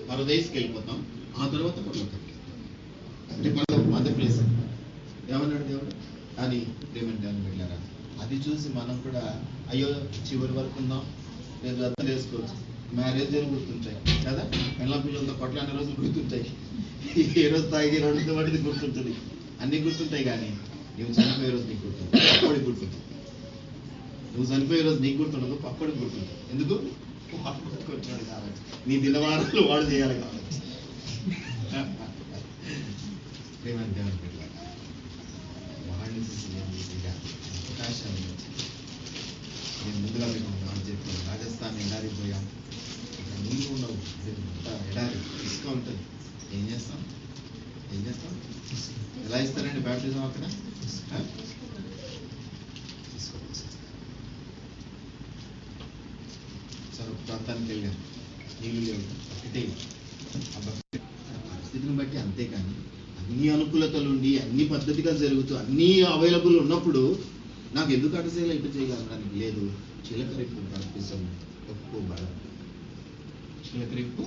పరదేశకి వెళ్ళిపోతాం. ఆ తర్వాత పరలోకం అంటే పరలోకం మధ్య ప్లేస్. ఏమన్నాడు దేవుడు? అని ప్రేమని దేవుని వెళ్ళారా, అది చూసి మనం కూడా అయ్యో చివరి వరకు ఉందాం, లేదు అర్థం చేసుకోవచ్చు. మ్యారేజ్ గుర్తుంటాయి కదా, పిల్లల పిల్లలతో కొట్లాడిన రోజులు గుర్తుంటాయి, ఏ రోజు తాగి రెండు వాటిది గుర్తుంటుంది, అన్ని గుర్తుంటాయి. కానీ నువ్వు చనిపోయే రోజు నీకు గుర్తుంది, పక్కడికి గుర్తుంది. నువ్వు చనిపోయే రోజు నీకు గుర్తుండదు, పక్కడికి గుర్తుంటుంది. ఎందుకు? వాడు గుర్తుకొచ్చాడు కాబట్టి, నీ దినవారాలు వాడు చేయాలి కాబట్టి. ప్రేమ దేవుని బిడ్డ వాడిని అవకాశాన్ని నేను ముందుగా మీకు మాట చెప్పాను. రాజస్థాన్ ఎడారి పోయాం, ఇక్కడ నీళ్ళు ఉండవు, ఎడారి ఇసుక ఉంటుంది. ఏం చేస్తాం? ఎలా ఇస్తారండి బ్యాప్టిజం అక్కడ? సరే ప్రాంతానికి వెళ్ళాం, నీళ్ళు లేవు, ఒకటే పరిస్థితిని బట్టి. అంతేకాని అన్ని అనుకూలతలు ఉండి అన్ని పద్ధతిగా జరుగుతూ అన్ని అవైలబుల్ ఉన్నప్పుడు నాకు ఎందుకు అటసేలా ఇటు చేయగలడానికి లేదు. చిలకరింపు కనిపిస్తాం, ఎక్కువ బలం చిలకరింపు.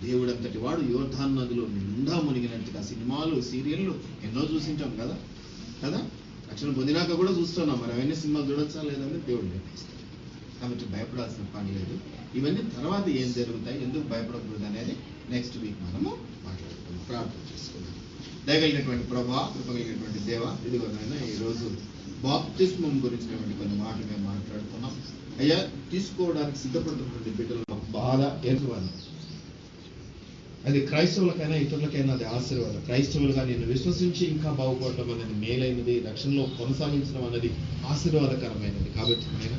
దేవుడు అంతటి వాడు యోర్దాను నదిలో నిండా మునిగినట్టుగా సినిమాలు సీరియళ్ళు ఎన్నో చూసింటాం కదా. రక్షణ పొందినాక కూడా చూస్తున్నాం. మరి అవన్నీ సినిమాలు చూడొచ్చా లేదని దేవుడు నిర్ణయిస్తాడు. కాబట్టి భయపడాల్సిన పని లేదు. ఇవన్నీ తర్వాత ఏం జరుగుతాయి, ఎందుకు భయపడకూడదు అనేది నెక్స్ట్ వీక్ మనము మాట్లాడుకుందాం. ప్రార్థన చేసుకుందాం. దయగలిగినటువంటి ప్రభా, కృపగలిగినటువంటి దేవ, ఇదిగోనైనా ఈరోజు బాప్తిస్మం గురించినటువంటి కొన్ని మాటలు మేము మాట్లాడుతున్నాం. అయ్యా, తీసుకోవడానికి సిద్ధపడుతున్నటువంటి బిడ్డలు బాధ ఏర్పడాలి. అది క్రైస్తవులకైనా ఇతరులకైనా అది ఆశీర్వాదం. క్రైస్తవులుగా నేను విశ్వసించి ఇంకా బాగుపడటం అనేది మేలైనది, రక్షణలో కొనసాగించడం అనేది ఆశీర్వాదకరమైనది. కాబట్టి ఆయన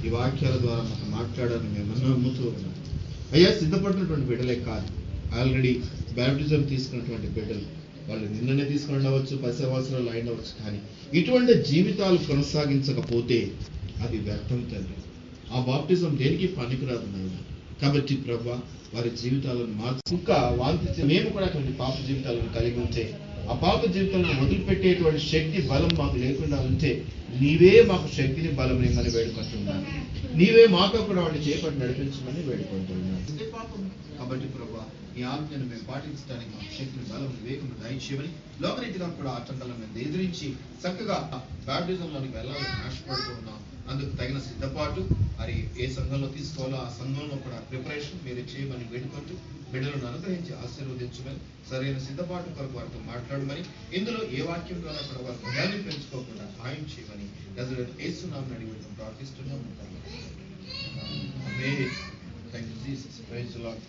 ఈ వాక్యాల ద్వారా మాకు మాట్లాడాలని మేము నమ్ముతూ ఉన్నాం. అయ్యా, సిద్ధపడినటువంటి బిడ్డలే కాదు, ఆల్రెడీ బ్యాప్టిజం తీసుకున్నటువంటి బిడ్డలు, వాళ్ళు నిన్ననే తీసుకుని ఉండవచ్చు, 10 సంవత్సరాలు అయినవచ్చు. కానీ ఇటువంటి జీవితాలు కొనసాగించకపోతే అది వ్యర్థం తండ్రి. ఆ బాప్టిజం దేనికి పనికిరాదు నాయన. కాబట్టి ప్రభా, వారి జీవితాలను మార్చి ఇంకా వాంతి మేము కూడా అటువంటి పాప జీవితాలను కలిగి ఉంటే, ఆ పాప జీవితాలను వదిలిపెట్టేటువంటి శక్తి బలం మాకు లేకుండా ఉంటే, నీవే మాకు శక్తిని బలం ఇమ్మని వేడుకుంటున్నాను. నీవే మాతో కూడా వాడిని చేపట్టి నడిపించమని వేడుకుంటున్నాను. కాబట్టి ప్రభా, ఈ ఆజ్ఞను మేము పాటించడానికి మాకు శక్తిని బలం వివేకం దయచేయమని, లోకరీతిగా కూడా ఆటంకాలను మేము ఎదిరించి చక్కగా బ్యాప్టిజంలోనికి వెళ్ళాలని ఆశపడుతూ ఉన్నాం. అందుకు తగిన సిద్ధపాటు మరి ఏ సంఘంలో తీసుకోవాలో ఆ సంఘంలో కూడా ప్రిపరేషన్ మీరు చేయమని వేడుకుంటూ, బిడ్డలను అనుగ్రహించి ఆశీర్వదించమని, సరైన సిద్ధపాటు కొరకు వారితో మాట్లాడమని, ఇందులో ఏ వాక్యం ద్వారా కూడా వారి భయాన్ని పెంచుకోకుండా సహాయం చేయమని యేసునామమున అడిగి ప్రార్థిస్తున్నాము. Thank you Jesus. Praise the lord.